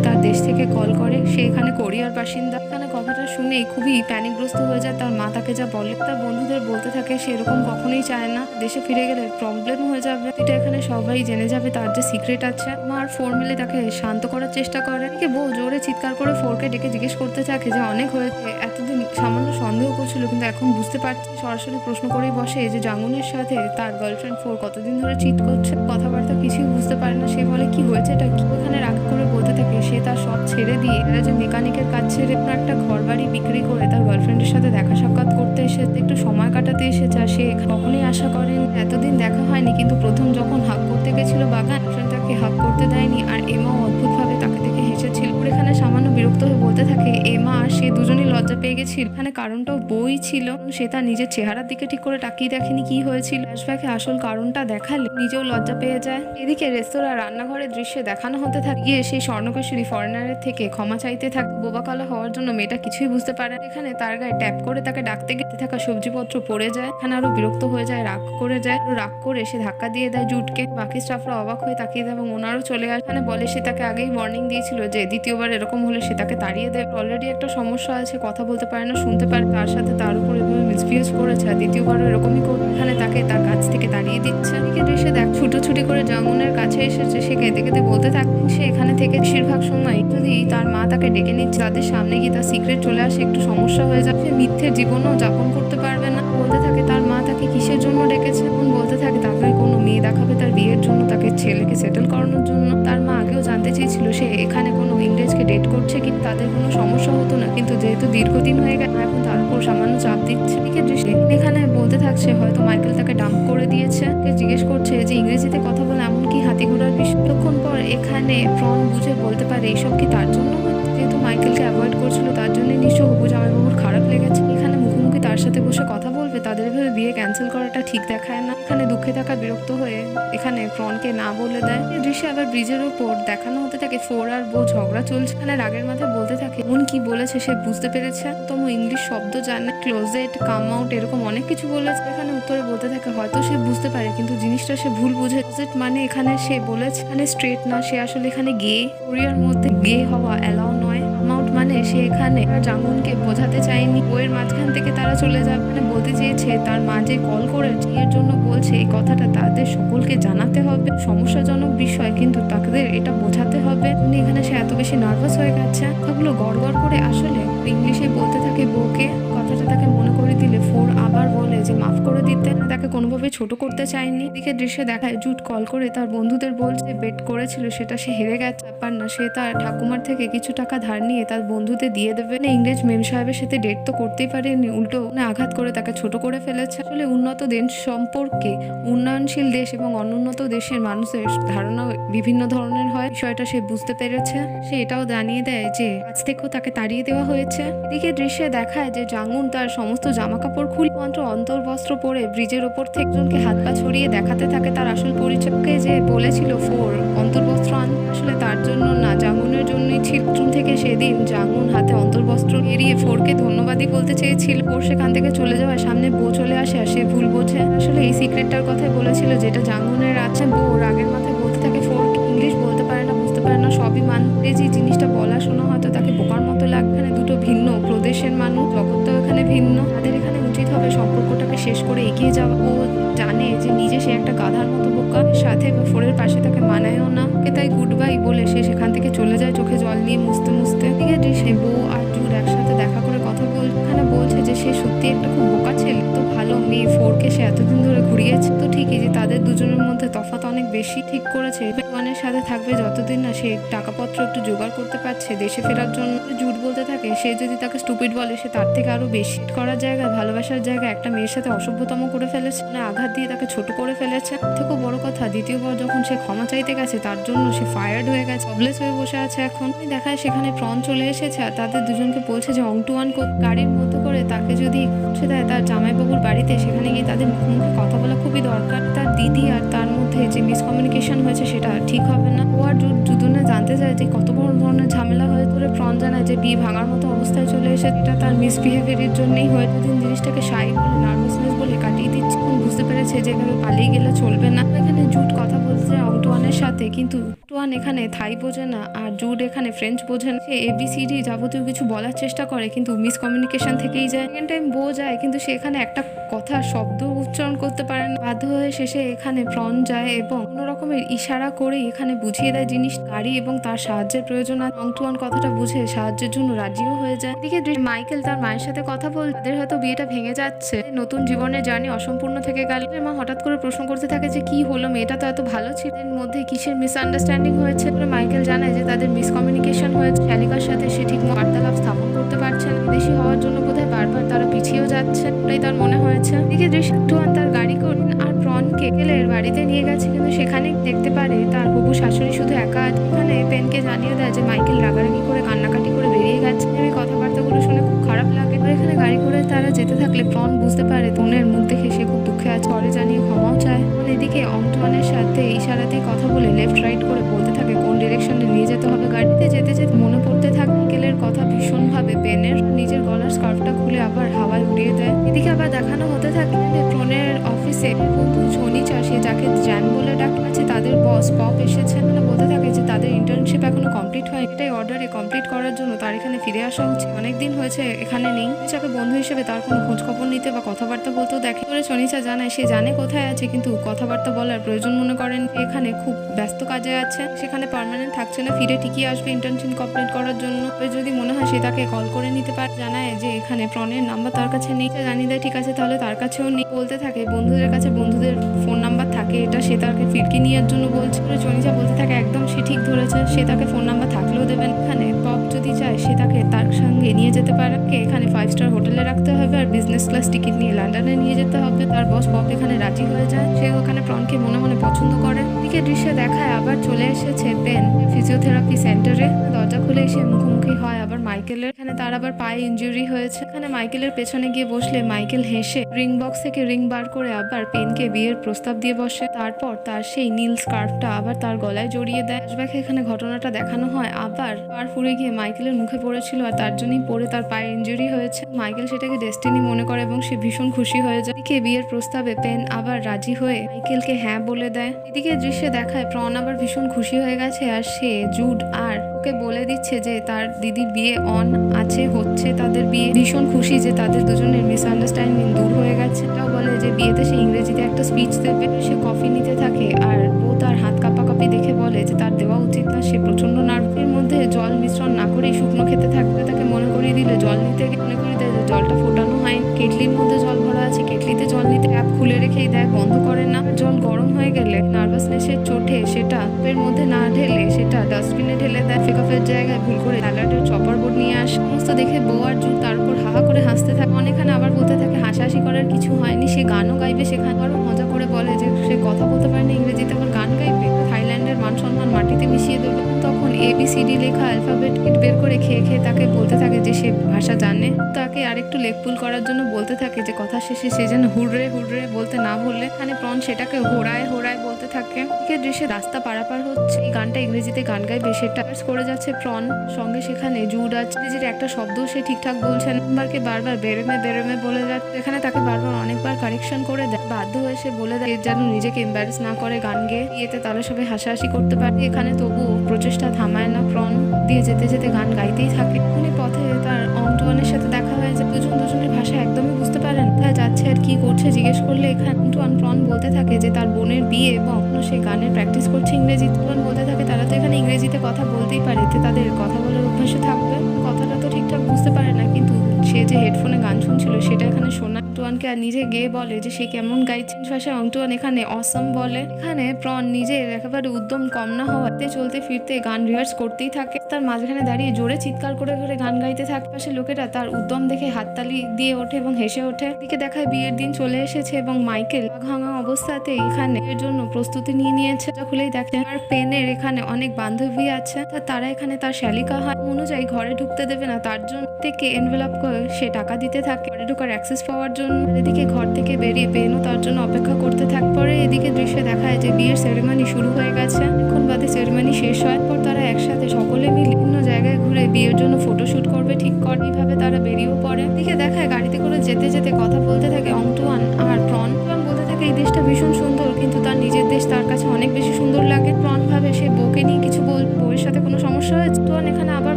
তার দেশ থেকে কল করে, সে এখানে কোরিয়ার বাসিন্দা। এখানে কথাটা শুনেই খুবই প্যানিকগ্রস্ত হয়ে যায়। তার মা তাকে যা বলে তার বন্ধুদের বলতে থাকে সে এরকম কখনোই চায় না, দেশে ফিরে গেলে প্রবলেম হয়ে যাবে, এটা এখানে সবাই জেনে যাবে তার যে সিক্রেট আছে। মা আর ফোর মিলে তাকে শান্ত করার চেষ্টা করে। বউ জোরে চিৎকার করে ফোরকে ডেকে জিজ্ঞেস করতে থাকে যে অনেক হয়েছে, এতদিন সামান্য সন্দেহ করছিল কিন্তু এখন বুঝতে পারছি। সরাসরি প্রশ্ন করেই বসে যে জাঙ্গুনের সাথে তার গার্লফ্রেন্ড ফোর কতদিন ধরে চিট করছে। কথাবার্তা কিছুই বুঝতে পারে না। সে বলে কি হয়েছে এটা কি? এখানে রাগ করে বলতে থাকে সে তার সব ছেড়ে দিয়ে যে মেকানিকের কাজ ছেড়ে একটা ঘর বাড়ি বিক্রি করে তার গার্লফ্রেন্ডের সাথে দেখা সাক্ষাৎ করতে এসেছে, একটু সময় কাটাতে এসেছে। আর সে কখনোই আশা করেন, এতদিন দেখা হয়নি কিন্তু প্রথম যখন হাগ করতে গেছিল বাগান, তাকে হাগ করতে দেয়নি আর এমাও অদ্ভুতভাবে তাকে দেখে হেসেছিল। এখানে সামান্য বিরক্ত হয়ে বলতে থাকে এমা আর সে দুজনই লজ্জা পেয়ে গেছিল। এখানে কারণটাও বই ছিল, সে তার নিজের চেহারার দিকে ঠিক করে তাকিয়ে দেখেনি কি হয়েছিল। ফ্ল্যাশব্যাকে আসল কারণটা দেখালে নিজেও লজ্জা পেয়ে যায়। এদিকে রেস্তোরাঁ রান্নাঘরের দৃশ্যে দেখানো হতে থাকে গিয়ে সেই স্বর্ণকেশ্বরী ফরেনারের থেকে ক্ষমা চাইতে থাকে। বোবা কালো হওয়ার জন্য মেয়েটা কিছুই বুঝতে পারে। এখানে তার গায়ে ট্যাপ করে তাকে ডাকতে গেতে থাকা সবজিপত্র পড়ে যায়। এখানে আরো বিরক্ত হয়ে যায়, রাগ করে যায়। রাগ করে সে ধাক্কা দিয়ে দেয় জুটকে। বাকি স্টাফরা অবাক হয়ে তাকিয়ে দেয় এবং ওনারও চলে আসে। এখানে বলে সে তাকে আগেই ওয়ার্নিং দিয়েছিল যে দ্বিতীয়বার এরকম হলে সে তাকে তাড়িয়ে দেবে। অলরেডি একটা সমস্যা আছে, কথা বলতে পারে না, শুনতে পারে, তার সাথে তার উপর এভাবে মিসবিহেভ করেছে আর দ্বিতীয়বারও এরকমই করে এখানে তাকে তার কাছ থেকে তাড়িয়ে দিচ্ছে। এদিকে দৃশ্যে দেখ ছুটোছুটি করে জাঙ্গুনের কাছে এসেছে। সে কেঁদে কেঁদে বলতে থাকে সে এখানে থেকে বেশিরভাগ সময় যদি তার মা তাকে ডেকে নিচ্ছে, তাদের সামনে গিয়ে তার সিক্রেট চলে আসে, একটু সমস্যা হয়ে যাবে, সে মিথ্যে জীবনও যাপন করতে পারবে না। বলতে থাকে তার মা তাকে কিসের জন্য রেখেছে। বোন বলতে থাকে তাকে কোনো মেয়ে দেখাবে তার বিয়ের জন্য, তাকে ছেলেকে সেটেল করানোর জন্য। তার মা আগেও জানতে চেয়েছিল সে এখানে কোনো ইংরেজকে ডেট করছে কি, তাদের কোনো সমস্যা হতো না, কিন্তু যেহেতু দীর্ঘদিন হয়ে গেছে এখন তার উপর সামান্য চাপ দিচ্ছে। এদিকে দৃষ্টি এখানে বলতে থাকছে হয়তো মাইকেল তাকে ডাম্প করে দিয়েছে। জিজ্ঞেস করছে যে ইংরেজিতে কথা বলে এমন কি হাতি ঘোড়ার বিষয়। তখন পর এখানে প্রন বুঝে বলতে পারে এইসব কি তার জন্য হচ্ছে, যেহেতু মাইকেলকে অ্যাভয়েড করছিল তার জন্য নিশ্চয় হবু জামাইবাবুর খারাপ লেগেছে। এখানে মুখোমুখি তার সাথে বসে কথা বলবে, তাদের ভেবে বিয়ে ক্যান্সেল করাটা ঠিক দেখায় না। এখানে দুঃখে থাকা বিরক্ত হয়ে এখানে প্রনকে না বলে দেয়। এই দৃশ্যে আবার ব্রিজের উপর দেখানো হতে থাকে ফোর আর বউ ঝগড়া চলছে। এখানে রাগের মাথায় বলতে থাকে মন কি বলেছে সে বুঝতে পেরেছে, তবু ইংলিশ শব্দ জানে, ক্লোজেট, কাম আউট এরকম অনেক কিছু বলেছে। এখানে উত্তরে বলতে থাকে হয়তো সে বুঝতে পারে কিন্তু জিনিসটা সে ভুল বুঝে। ক্লোজেট মানে এখানে সে বলেছে এখানে স্ট্রেট না, সে আসলে এখানে গে। কোরিয়ার মধ্যে গে হওয়া অ্যালাউ নয়। কাম আউট মানে সে এখানে জাঙ্গুনকে বোঝাতে চায়নি বইয়ের মাঝখান থেকে তারা চলে যাবে। মানে বলতে চেয়েছে তার মা যে কল করে বিয়ের জন্য বলছে এই কথাটা তাদের সকলকে জানাতে হবে, সমস্যাজনক বিষয় কিন্তু তাদের এটা বোঝাতে হবে। উনি এখানে সে এত বেশি নার্ভাস হয়ে গেছে, কথাগুলো গড় গড় করে আসলে ইংলিশে বলতে থাকে বউকে। কথাটা তাকে মনে করে দিলে ফোর আবার বলে যে মাফ করে দিতে, তাকে কোনোভাবে ছোট করতে চায়নি। এদিকে দৃশ্যে দেখায় জুট কল করে তার বন্ধুদের বলছে বেট করেছিল সেটা সে হেরে গেছে, ব্যাপার না, সে তার ঠাকুমার থেকে কিছু টাকা ধার নিয়ে তার বন্ধুদের দিয়ে দেবে। ইংরেজ মেম সাহেবের সাথে ডেট তো করতেই পারেনি, উল্টো আঘাত করে তাকে ছোট করে ফেলেছে। আসলে উন্নত দেশ সম্পর্কে উন্নয়নশীল দেশ এবং অনুন্নত দেশের মানুষের ধারণা বিভিন্ন ধরনের হয়, বিষয়টা সে বুঝতে পেরেছে। সে এটাও জানিয়ে দেয় যে আজ থেকেও তাকে তাড়িয়ে দেওয়া হয়েছে। এদিকে দৃশ্যে দেখায় যে জাঙ্গুন তার সমস্ত জামা কাপড় খুলে মাত্র অন্তর্বস্ত্র পরে ব্রিজের ওপর থেকে একজনকে হাত পা ছড়িয়ে দেখাতে থাকে তার আসল পরিচয়কে, যে বলেছিল ফোর অন্তর্বস্ত্র আন, আসলে তার জন্য না জাঙ্গুনের জন্যই ছিল। থেকে সেদিন জাঙ্গুন হাতে অন্তর্বস্ত্র এড়িয়ে ফোরকে ধন্যবাদই বলতে চেয়েছিল। ফোর সেখান থেকে চলে যাওয়ায় সামনে বউ চলে আসে আর সে ভুল বোঝে আসলে এই সিক্রেটটার কথাই বলেছিল যেটা জাঙ্গুনের আছে। বউ রাগের মাথায় বলতে থাকে ফোর ইংলিশ বলতে পারে না, বুঝতে পারে না, সবই মানতে যে জিনিসটা বলা শোনা হয়তো তাকে বোকার মতো লাগবে। এখানে দুটো ভিন্ন প্রদেশের মানুষ, জগৎটাও এখানে ভিন্ন, তাদের এখানে উচিত হবে সম্পর্কটাকে শেষ করে এগিয়ে যাওয়া। ও জানে যে নিজে সে একটা গাধার মতো বোকা, সাথে ফোরের পাশে তাকে মানায়ও না, তাই গুড বাই বলে সে সেখান থেকে চলে যায় চোখে জল নিয়ে মুছতে মুছতে। ঠিক আছে, সে বউ আর জুড একসাথে দেখা করে কথা বলছে। এখানে বলছে যে সে সত্যি একটা খুব বোকা ছেলে, তো ভালো মেয়ে ফোরকে সে এতদিন ধরে ঘুরিয়েছে। তো ঠিকই যে তাদের দুজনের মধ্যে তফাৎ অনেক বেশি। ঠিক করেছে ওয়ানের সাথে থাকবে যতদিন না সে টাকাপত্র একটু জোগাড় করতে পারছে দেশে ফেরার জন্য। জুড বলতে থাকে সে যদি তাকে স্টুপিড বলে সে তার থেকে আরো বেশি করার জায়গায় ভালোবাসার জায়গায় একটা মেয়ের সাথে অসভ্যতম করে ফেলেছে, মানে আঘাত দিয়ে তাকে ছোট করে ফেলেছে। থেকেও বড় কথা দ্বিতীয়বার যখন সে ক্ষমা চাইতে গেছে তার জন্য সে ফায়ার্ড হয়ে গেছে, জবলেস হয়ে বসে আছে। এখন দেখায় সেখানে প্রন চলে এসেছে আর তাদের দুজনকে বলছে যে অংটুয়ান গাড়ির মতো করে তাকে যদি পৌঁছে দেয় তার জামাইবাবুর বাড়িতে, সেখানে গিয়ে তাদের মুখোমুখি কথা বলা খুবই দরকার। তার দিদি আর তার মধ্যে যে মিসকমিউনিকেশন হয়েছে সেটা ঠিক হবে না। ও আর দুজনে জানতে চায় যে কত বড় ধরনের ঝামেলা হয়ে ধরে প্রন জানায় যে বিয়ে ভাঙার মতো অবস্থায় চলে এসে এটা তার মিসবিহেভিয়ারের জন্যই হয়তো দিন জিনিসটাকে শাই বলে নার্ভাসনেস বলে কাটিয়ে দিচ্ছে। বুঝতে পেরেছে যে এভাবে পালিয়ে গেলে চলবে না। এখানে জুট কথা বলছে অংটুয়ানের সাথে, কিন্তু অংটুয়ান এখানে থাই বোঝে না আর জুড এখানে ফ্রেঞ্চ বোঝে না। সে এবিসিডি যাবতীয় কিছু বলার চেষ্টা করে কিন্তু মিসকমিউনিকেশন থেকেই যায়। সেকেন্ড টাইম বো যায় কিন্তু সে এখানে একটা কথা শব্দ উচ্চারণ করতে পারে না। বাধ্য হয়ে শেষে এখানে প্রন যায় এবং কোনো রকমের ইশারা করে এখানে বুঝিয়ে দেয় জিনিস গাড়ি এবং তার সাহায্যের প্রয়োজন। আর অংটুয়ান কথাটা বুঝে সাহায্যের জন্য রাজিও হয়ে যায়। এদিকে মাইকেল তার মায়ের সাথে কথা বল, তাদের হয়তো বিয়েটা ভেঙে যাচ্ছে, নতুন জীবনের জার্নি অসম্পূর্ণ থেকে গেল। মা হঠাৎ করে প্রশ্ন করতে থাকে যে কি হলো, মেয়েটা তো এত ভালো ছিল, এর মধ্যে কিসের মিসআন্ডারস্ট্যান্ডিং হয়েছে। মাইকেল জানায় যে তাদের মিসকমিউনিকেশন হয়েছে, শালিকার সাথে সে ঠিক বার্তালাপ স্থাপন করতে পারছে না, বিদেশি হওয়ার জন্য বোধহয় বারবার তারা পিছিয়েও যাচ্ছে, এটাই তার মনে হয়েছে। এদিকে দৃশ্যমান তার গাড়ি করে আর প্রনকে কেলের বাড়িতে নিয়ে গেছে, কিন্তু সেখানে দেখতে পারে তার হবু শাশুড়ি শুধু একা আছে। এখানে পেনকে জানিয়ে দেয় যে মাইকেল রাগারাগি করে কান্নাকাটি করে বেরিয়ে গেছে। এই কথাবার্তাগুলো শুনে খুব খারাপ লাগে। আর এখানে গাড়ি করে তারা যেতে থাকলে প্রন বুঝতে পারে বোনের মুখ দেখে সে খুব দুঃখে আছে, পরে জানিয়ে ক্ষমাও চায়। এদিকে অংটুয়ানের সাথে ইশারাতেই কথা বলে লেফট রাইট করে বলতে থাকে কোন ডিরেকশনে নিয়ে যেতে হবে। গাড়িতে যেতে যেতে মনে পড়তে থাকে মাইকেলের কথা ভীষণভাবে পেনের নিজের গলার স্কার্ফটা খুলে আবার হাওয়ায় উড়িয়ে দেয়। এদিকে আবার দেখানো হতে থাকে প্রনের অফিসে বন্ধু শনিচার, সে যাকে জ্যান বলে ডাকছে, তাদের বস পপ এসেছে। বলতে থাকে যে তাদের ইন্টার্নশিপ এখনো কমপ্লিট হয়নি, এটাই অর্ডারে কমপ্লিট করার জন্য তার এখানে ফিরে আসা উচিত, অনেকদিন হয়েছে এখানে নেই। শনিচাকে বন্ধু হিসেবে তার কোনো খোঁজ খবর নিতে বা কথাবার্তা বলতেও দেখে করে শনিচা জানায় সে জানে কোথায় আছে কিন্তু কথাবার্তা বলার প্রয়োজন মনে করেন, এখানে খুব ব্যস্ত কাজে আছে, সেখানে পার্মানেন্ট থাকছে না, ফিরে ঠিকই আসবে ইন্টার্নশিপ কমপ্লিট করার জন্য। যদি মনে হয় সে তাকে কল করে নিতে পারে। জানায় যে এখানে প্রনের নাম্বার তার কাছে নেই, জানিয়ে দেয় ঠিক আছে তাহলে তার কাছেও নেই। বলতে থাকে বন্ধুদের বন্ধুদের কাছে বন্ধুদের ফোন নাম্বার থাকে, এটা সে তাকে ফিরকি নেওয়ার জন্য বলছে। চনিজা বলতে থাকে একদম সে ঠিক ধরেছে, সে তাকে ফোন নাম্বার থাকলেও দেবেন। এখানে পপ যদি চায় সে তাকে তার সঙ্গে নিয়ে যেতে পারে, এখানে 5 স্টার হোটেলে রাখতে হবে আর বিজনেস ক্লাস টিকিট নিয়ে লন্ডনে নিয়ে যেতে হবে। তার বস পপ এখানে রাজি হয়ে যায়, সে ওখানে প্রনকে মনে মনে পছন্দ করে। এদিকে দৃশ্যে দেখায় আবার চলে এসেছে পেন ফিজিওথেরাপি সেন্টারে। দরজা খুলে এসে মুখোমুখি হয় আবার মাইকেলের। এখানে তার আবার পায়ে ইনজুরি হয়েছে। এখানে মাইকেলের পেছনে গিয়ে বসলে মাইকেল হেসে রিং বক্স থেকে রিং বার করে আবার পেনকে বিয়ের প্রস্তাব দিয়ে বসে। তারপর তার সেই নীল স্কার্ফটা আবার তার গলায় জড়িয়ে দেয়। ফ্ল্যাশব্যাকে এখানে ঘটনাটা দেখানো হয় আবার পার ফুরে গিয়ে মাইকেলের মুখে পড়েছিল আর তার জন্যই পড়ে তার পায়ে ইনজুরি হয়েছে। মাইকেল সেটাকে ডেস্টিনি মনে করে এবং সে ভীষণ খুশি হয়ে যায়। এদিকে বিয়ের প্রস্তাবে পেন আবার রাজি হয়ে মাইকেলকে হ্যাঁ বলে দেয়। এদিকে দৃশ্যে দেখায় প্রন আবার ভীষণ খুশি হয়ে গেছে আর সে জুড আর ওকে বলে দিচ্ছে যে তার দিদির বিয়ে অন আছে, হচ্ছে তাদের বিয়ে। ভীষণ খুশি যে তাদের দুজনের মিসআন্ডারস্ট্যান্ডিং দূর হয়ে গেছে। এটাও বলে যে বিয়েতে সে ইংরেজিতে একটা স্পিচ দেবে। সে কফি নিতে থাকে আর ও তার হাত কাঁপাকাঁপি দেখে বলে যে তার দেওয়া উচিত না, সে প্রচন্ড নার্ভের মধ্যে জল মিশ্রণ না করেই শুকনো খেতে থাকবে। তাকে মনে করিয়ে দিলে জল নিতে মনে করিয়ে দেয় যে জলটা ফোটানো হয়, কেটলির মধ্যে জল ভরা আছে, কেটলিতে জল নিতে ট্যাপ খুলে রেখেই দেয়, বন্ধ করে না। জল গরম হয়ে গেলে নার্ভাসনেসের চোটে সেটা এর মধ্যে না ঢেলে সেটা ডাস্টবিনে ঢেলে দেয়। ফিকাফের জায়গায় ভুল করে স্যালাডের চপার বোর্ড নিয়ে আসে। সমস্ত দেখে বউ আর জুড তার উপর হাহা করে হাসতে থাকে। অনেকখানে আবার বলতে থাকে হাসাহাসি করার কিছু হয়নি, সে গানও গাইবে। সেখানে আরো মজা করে বলে যে সে কথা বলতে পারে না ইংরেজিতে, আবার গান গাইবে, থাইল্যান্ডের মান সম্মান মাটিতে মিশিয়ে দেবে। তখন ABCD লেখা অ্যালফাবেট বের করে খেয়ে খেয়ে তাকে বলতে থাকে যে সে ভাষা জানে। তাকে আরেকটু লেগ পুল করার জন্য বলতে থাকে যে কথা শেষে সে যেন হুড়রে হুড়রে বলতে না বললে। এখানে প্রন সেটাকে হোড়ায় হোড়ায় বলতে থাকে। দৃশ্যে রাস্তা পারাপার হচ্ছে, এই গানটা ইংরেজিতে গান গাইবে সেটা করে যাচ্ছে প্রন সঙ্গে। সেখানে জুড আছে, ইংরেজির একটা শব্দ সে ঠিকঠাক বলছে না, বারকে বারবার বেরেমে বেরেমে বলে যাচ্ছে। এখানে তাকে বারবার অনেকবার কারেকশন করে দেয়। বাধ্য হয়ে সে বলে দেয় যেন নিজেকে এম্বারেস না করে গান গেয়ে বিয়েতে তাহলে সবাই হাসাহাসি করতে পারে। এখানে তবুও প্রচেষ্টা থামায় না, প্রন দিয়ে যেতে যেতে গান গাইতেই থাকে। উনি পথে তার অন্টুয়ানের সাথে দেখা হয়ে যায়। দুজনের ভাষা একদমই বুঝতে পারেন, কোথায় যাচ্ছে আর কি করছে জিজ্ঞেস করলে এখানে অন্টুয়ান প্রন বলতে থাকে যে তার বোনের বিয়ে এবং সে গানের প্র্যাকটিস করছে ইংরেজি। প্রন বলতে থাকে তারা তো এখানে ইংরেজিতে কথা বলতেই পারে, এতে তাদের কথা বলার অভ্যাসে থাকবে। কথাটা তো ঠিকঠাক বুঝতে পারে না, কিন্তু সে যে হেডফোনে গান শুনছিল সেটা এখানে শোনা। অন্টুয়ানকে আর নিজে গেয়ে বলে যে সে কেমন গাইছে। ভাষায় অন্টুয়ান এখানে অসম বলে। এখানে প্রন নিজের একেবারে উদ্যম কম না হওয়াতে চলতে ফিরতে গান রিহার্স করতেই থাকে। তার মাঝখানে দাঁড়িয়ে জোরে চিৎকার করে করে গান গাইতে থাকে। পাশে লোকেরা তার উদ্যম দেখে হাততালি দিয়ে ওঠে এবং হেসে ওঠে। এদিকে দেখায় বিয়ের দিন চলে এসেছে এবং মাইকেল ভাঙা অবস্থাতে এখানে এর জন্য প্রস্তুতি নিয়ে নিয়েছে। খুলেই দেখে আর পেনের এখানে অনেক বান্ধবী আছে, তারা এখানে তার শালিকা হয় অনুযায়ী ঘরে ঢুকতে দেবে না, তার জন্য থেকে এনভেলপ করে সে টাকা দিতে থাকে ঘরে ঢোকার অ্যাক্সেস পাওয়ার জন্য। এদিকে ঘর থেকে বেরিয়ে পেনও তার জন্য অপেক্ষা করতে থাকে। পরে এদিকে দৃশ্যে দেখায় যে বিয়ের সেরেমনি শুরু হয়ে গেছে। এখন বাদে সেরেমনি শেষ হয় পর তারা একসাথে সকলে মিলে বিভিন্ন জায়গায় ঘুরে বিয়ের জন্য ফটোশুট করবে ঠিক করে। এইভাবে তারা বেরিয়েও পড়ে। এদিকে দেখায় গাড়িতে করে যেতে যেতে কথা বলতে থাকে অন্টুয়ান আর প্রন। বলতে থাকে এই দেশটা ভীষণ সুন্দর, কিন্তু তার নিজের দেশ তার কাছে অনেক বেশি সুন্দর লাগে। প্রন ভাবে সে বউকে নিয়ে কিছু বউয়ের সাথে কোনো সমস্যা হয়েছে। প্রন এখানে আবার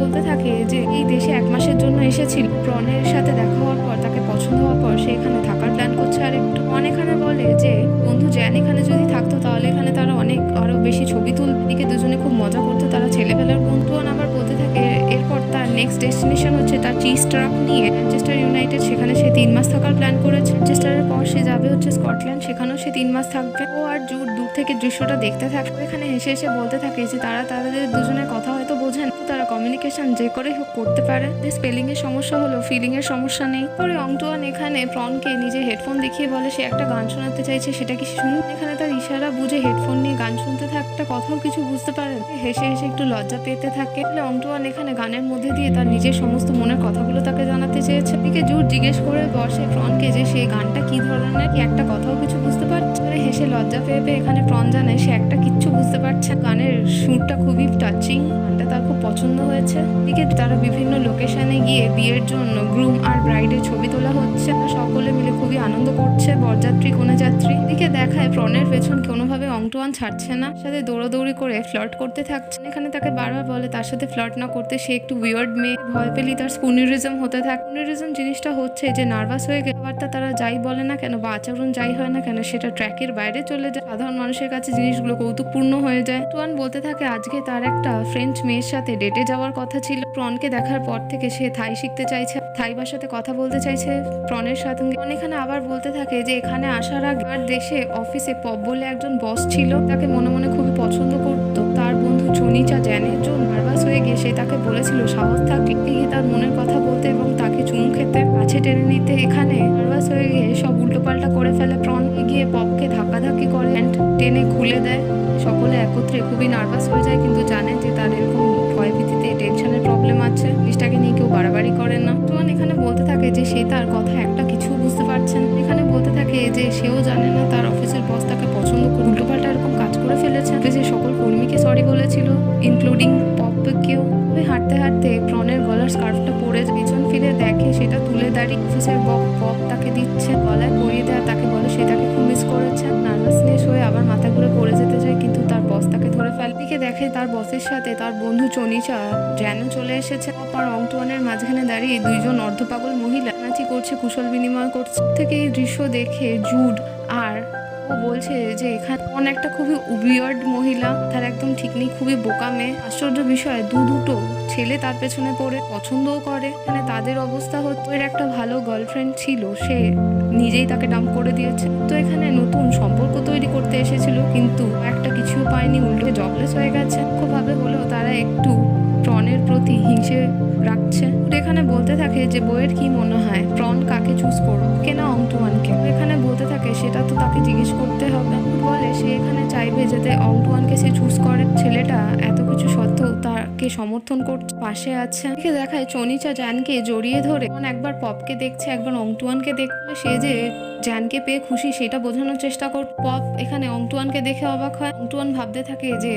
বলতে থাকে যে এই দেশে 1 মাসের জন্য এসেছিল। প্রনের সাথে দেখা হওয়ার পর তাকে পছন্দ হওয়ার পর সে এখানে থাকার প্ল্যান করছে। আর একটু প্রন এখানে বলে যে বন্ধু জ্যান এখানে যদি থাকতো তাহলে এখানে তারা অনেক আরো বেশি ছবি তুলতো। এদিকে দুজনে খুব মজা করতো, তারা ছেলেবেলার বন্ধু। আবার বলতে থাকে এরপর তার নেক্সট ডেস্টিনেশন হচ্ছে তার চিজ ট্রাক নিয়ে ম্যানচেস্টার ইউনাইটেড। সেখানে সে 3 মাস থাকার প্ল্যান করেছে। ম্যানচেস্টারের পর সে যাবে হচ্ছে স্কটল্যান্ড, সেখানেও সে 3 মাস থাকবে। ও আর জুড দূর থেকে দৃশ্যটা দেখতে থাকে। এখানে হেসে হেসে বলতে থাকে যে তারা তাদের দুজনের কথা হয়তো বোঝেন, তারা কমিউনিকেশন যে করে হোক করতে পারে। যে স্পেলিং এর সমস্যা হলো ফিলিং এর সমস্যা নেই। পরে অন্টুয়ান এখানে প্রনকে নিজে হেডফোন দেখিয়ে বলে সে একটা গান শোনাতে চাইছে, সেটা কি শুনুন। এখানে তার ইশারা বুঝে হেডফোন নিয়ে গান শুনতে থাকে, একটা কথাও কিছু বুঝতে পারে। হেসে হেসে একটু লজ্জা পেতে থাকে। অন্টুয়ান এখানে গানের মধ্যে দিয়ে তার নিজের সমস্ত মনের কথাগুলো তাকে জানাতে চেয়েছে। এদিকে জুড জিজ্ঞেস করে বসে প্রনকে যে সে গানটা কি ধরনের, কি একটা কথাও কিছু বুঝতে পারছে। হেসে লজ্জা পেয়ে পেয়ে এখানে প্রন জানায় সে একটা কিচ্ছু বুঝতে পারছে। গানের সুরটা খুবই টাচিং, গানটা তার খুব পছন্দ হয়েছে। এদিকে তারা বিভিন্ন লোকেশনে গিয়ে বিয়ের জন্য গ্রুম আর ব্রাইডের ছবি তোলা হচ্ছে। সকলে মিলে খুবই আনন্দ করছে, বরযাত্রী কনে যাত্রী। এদিকে দেখায় প্রণের পেছন কোনোভাবে অংটুয়ান ছাড়ছে না, সাথে দৌড়াদৌড়ি করে ফ্লার্ট করতে থাকছে। এখানে তাকে বারবার বলে তার সাথে ফ্লার্ট না করতে, সে একটু উইয়ার্ড মেয়ে। ভয় পেলেই তার স্পুনিরিজম হতে থাকে। স্পুনিরিজম জিনিসটা হচ্ছে যে নার্ভাস হয়ে গেলে আবার তারা যাই বলে না কেন বা আচরণ যাই হয় না কেন সেটা ট্র্যাকের বাইরে চলে যায়। সাধারণ মানুষের কাছে জিনিসগুলো কৌতুকপূর্ণ হয়ে যায়। টুয়ান বলতে থাকে আজকে তার একটা ফ্রেঞ্চ মেয়ের সাথে ডেটে যাওয়ার কথা ছিল। প্রণকে দেখার পর থেকে সে থাই শিখতে চাইছে, থাই ভাষাতে কথা বলতে চাইছে প্রণের সাথে। এখানে আবার বলতে থাকে যে এখানে আসার আগে আর দেশে অফিসে পপ বলে একজন বস ছিল, তাকে মনে মনে খুবই পছন্দ করতো। তার বন্ধু চনিচা জ্যানের জন্য নার্ভাস হয়ে গিয়ে সে তাকে বলেছিল সাহস থাকলে গিয়ে তার মনের কথা বলতে এবং তাকে চুমু খেতে, কাছে টেনে নিতে। এখানে নার্ভাস হয়ে গিয়ে সব উল্টোপাল্টা করে ফেলে। প্রণ গিয়ে পপকে ধাক্কাধাক্কি করে টেনে খুলে দেয়। সকলে একত্রে খুবই নার্ভাস হয়ে যায়, কিন্তু জানে যে তার এরকম ভয়ভীতিতে টেনশনের প্রবলেম আছে। জিনিসটাকে নিয়ে কেউ বাড়াবাড়ি করে না। টুয়ান এখানে বলতে থাকে যে সে তার কথা একটা কিছু বুঝতে পারছেন। এখানে বলতে থাকে যে সেও জানে না তার অফিসের বস তাকে পছন্দ করে উল্টোপাল্টা এরকম কাজ করে ফেলেছে। অফিসের সকল কর্মীকে সরি বলেছিল, ইনক্লুডিং পপকেও। হাঁটতে হাঁটতে প্রণের গলার স্কার্ফটা পরে পিছন ফিরে দেখে সেটা তুলে দাঁড়িয়ে অফিসের পপ তাকে দিচ্ছে, গলায় পরিয়ে দেয়। তাকে বলে সে তাকে খুব মিস করেছে। নার্ভাসনেস হয়ে আবার মাথা ঘুরে পড়ে যেতে চায়, কিন্তু তার বস তাকে ধরে ফেলে। দিকে দেখে তার বসের সাথে তার বন্ধু চনিচা জ্যানও চলে এসেছে। পপ আর অংটুয়ানের মাঝখানে দাঁড়িয়ে দুইজন অর্ধপাগল মহিলা নাচি করছে, কুশল বিনিময় করছে। থেকে এই দৃশ্য দেখে জুড আর ও বলছে যে এখানে একটা খুবই উইয়ার্ড মহিলা, তার একদম ঠিক নেই, খুবই বোকা মেয়ে। আশ্চর্য বিষয় দুটো ছেলে তার পেছনে পড়ে পছন্দও করে। এখানে তাদের অবস্থা হচ্ছে ওর একটা ভালো গার্লফ্রেন্ড ছিল, সে নিজেই তাকে ডাম্প করে দিয়েছে। তো এখানে নতুন সম্পর্ক তৈরি করতে এসেছিল, কিন্তু একটা কিছুও পায়নি, উল্টে জবলেস হয়ে গেছে। খুবভাবে হলেও তারা একটু প্রণের প্রতি হিংসে রাখছে। এখানে বলতে থাকে যে বইয়ের কি মনে হয় প্রণ কাকে চুজ করবো, কেনা অংটুয়ানকে। এখানে বলতে থাকে সেটা তো তাকে জিজ্ঞেস করতে হবে। বলে সে এখানে চাইবে যাতে অংটুয়ানকে সে চুজ করে। ছেলেটা এত কিছু সত্ত্বেও তাকে সমর্থন করছে, পাশে আছে। দেখায় চনিচা জ্যানকে জড়িয়ে ধরে একবার পপকে দেখছে, একবার অংটুয়ানকে দেখছে। সে যে জ্যানকে পেয়ে খুশি সেটা বোঝানোর চেষ্টা কর। পপ এখানে অংটুয়ানকে দেখে অবাক হয়। অংটুয়ান ভাবতে থাকে যে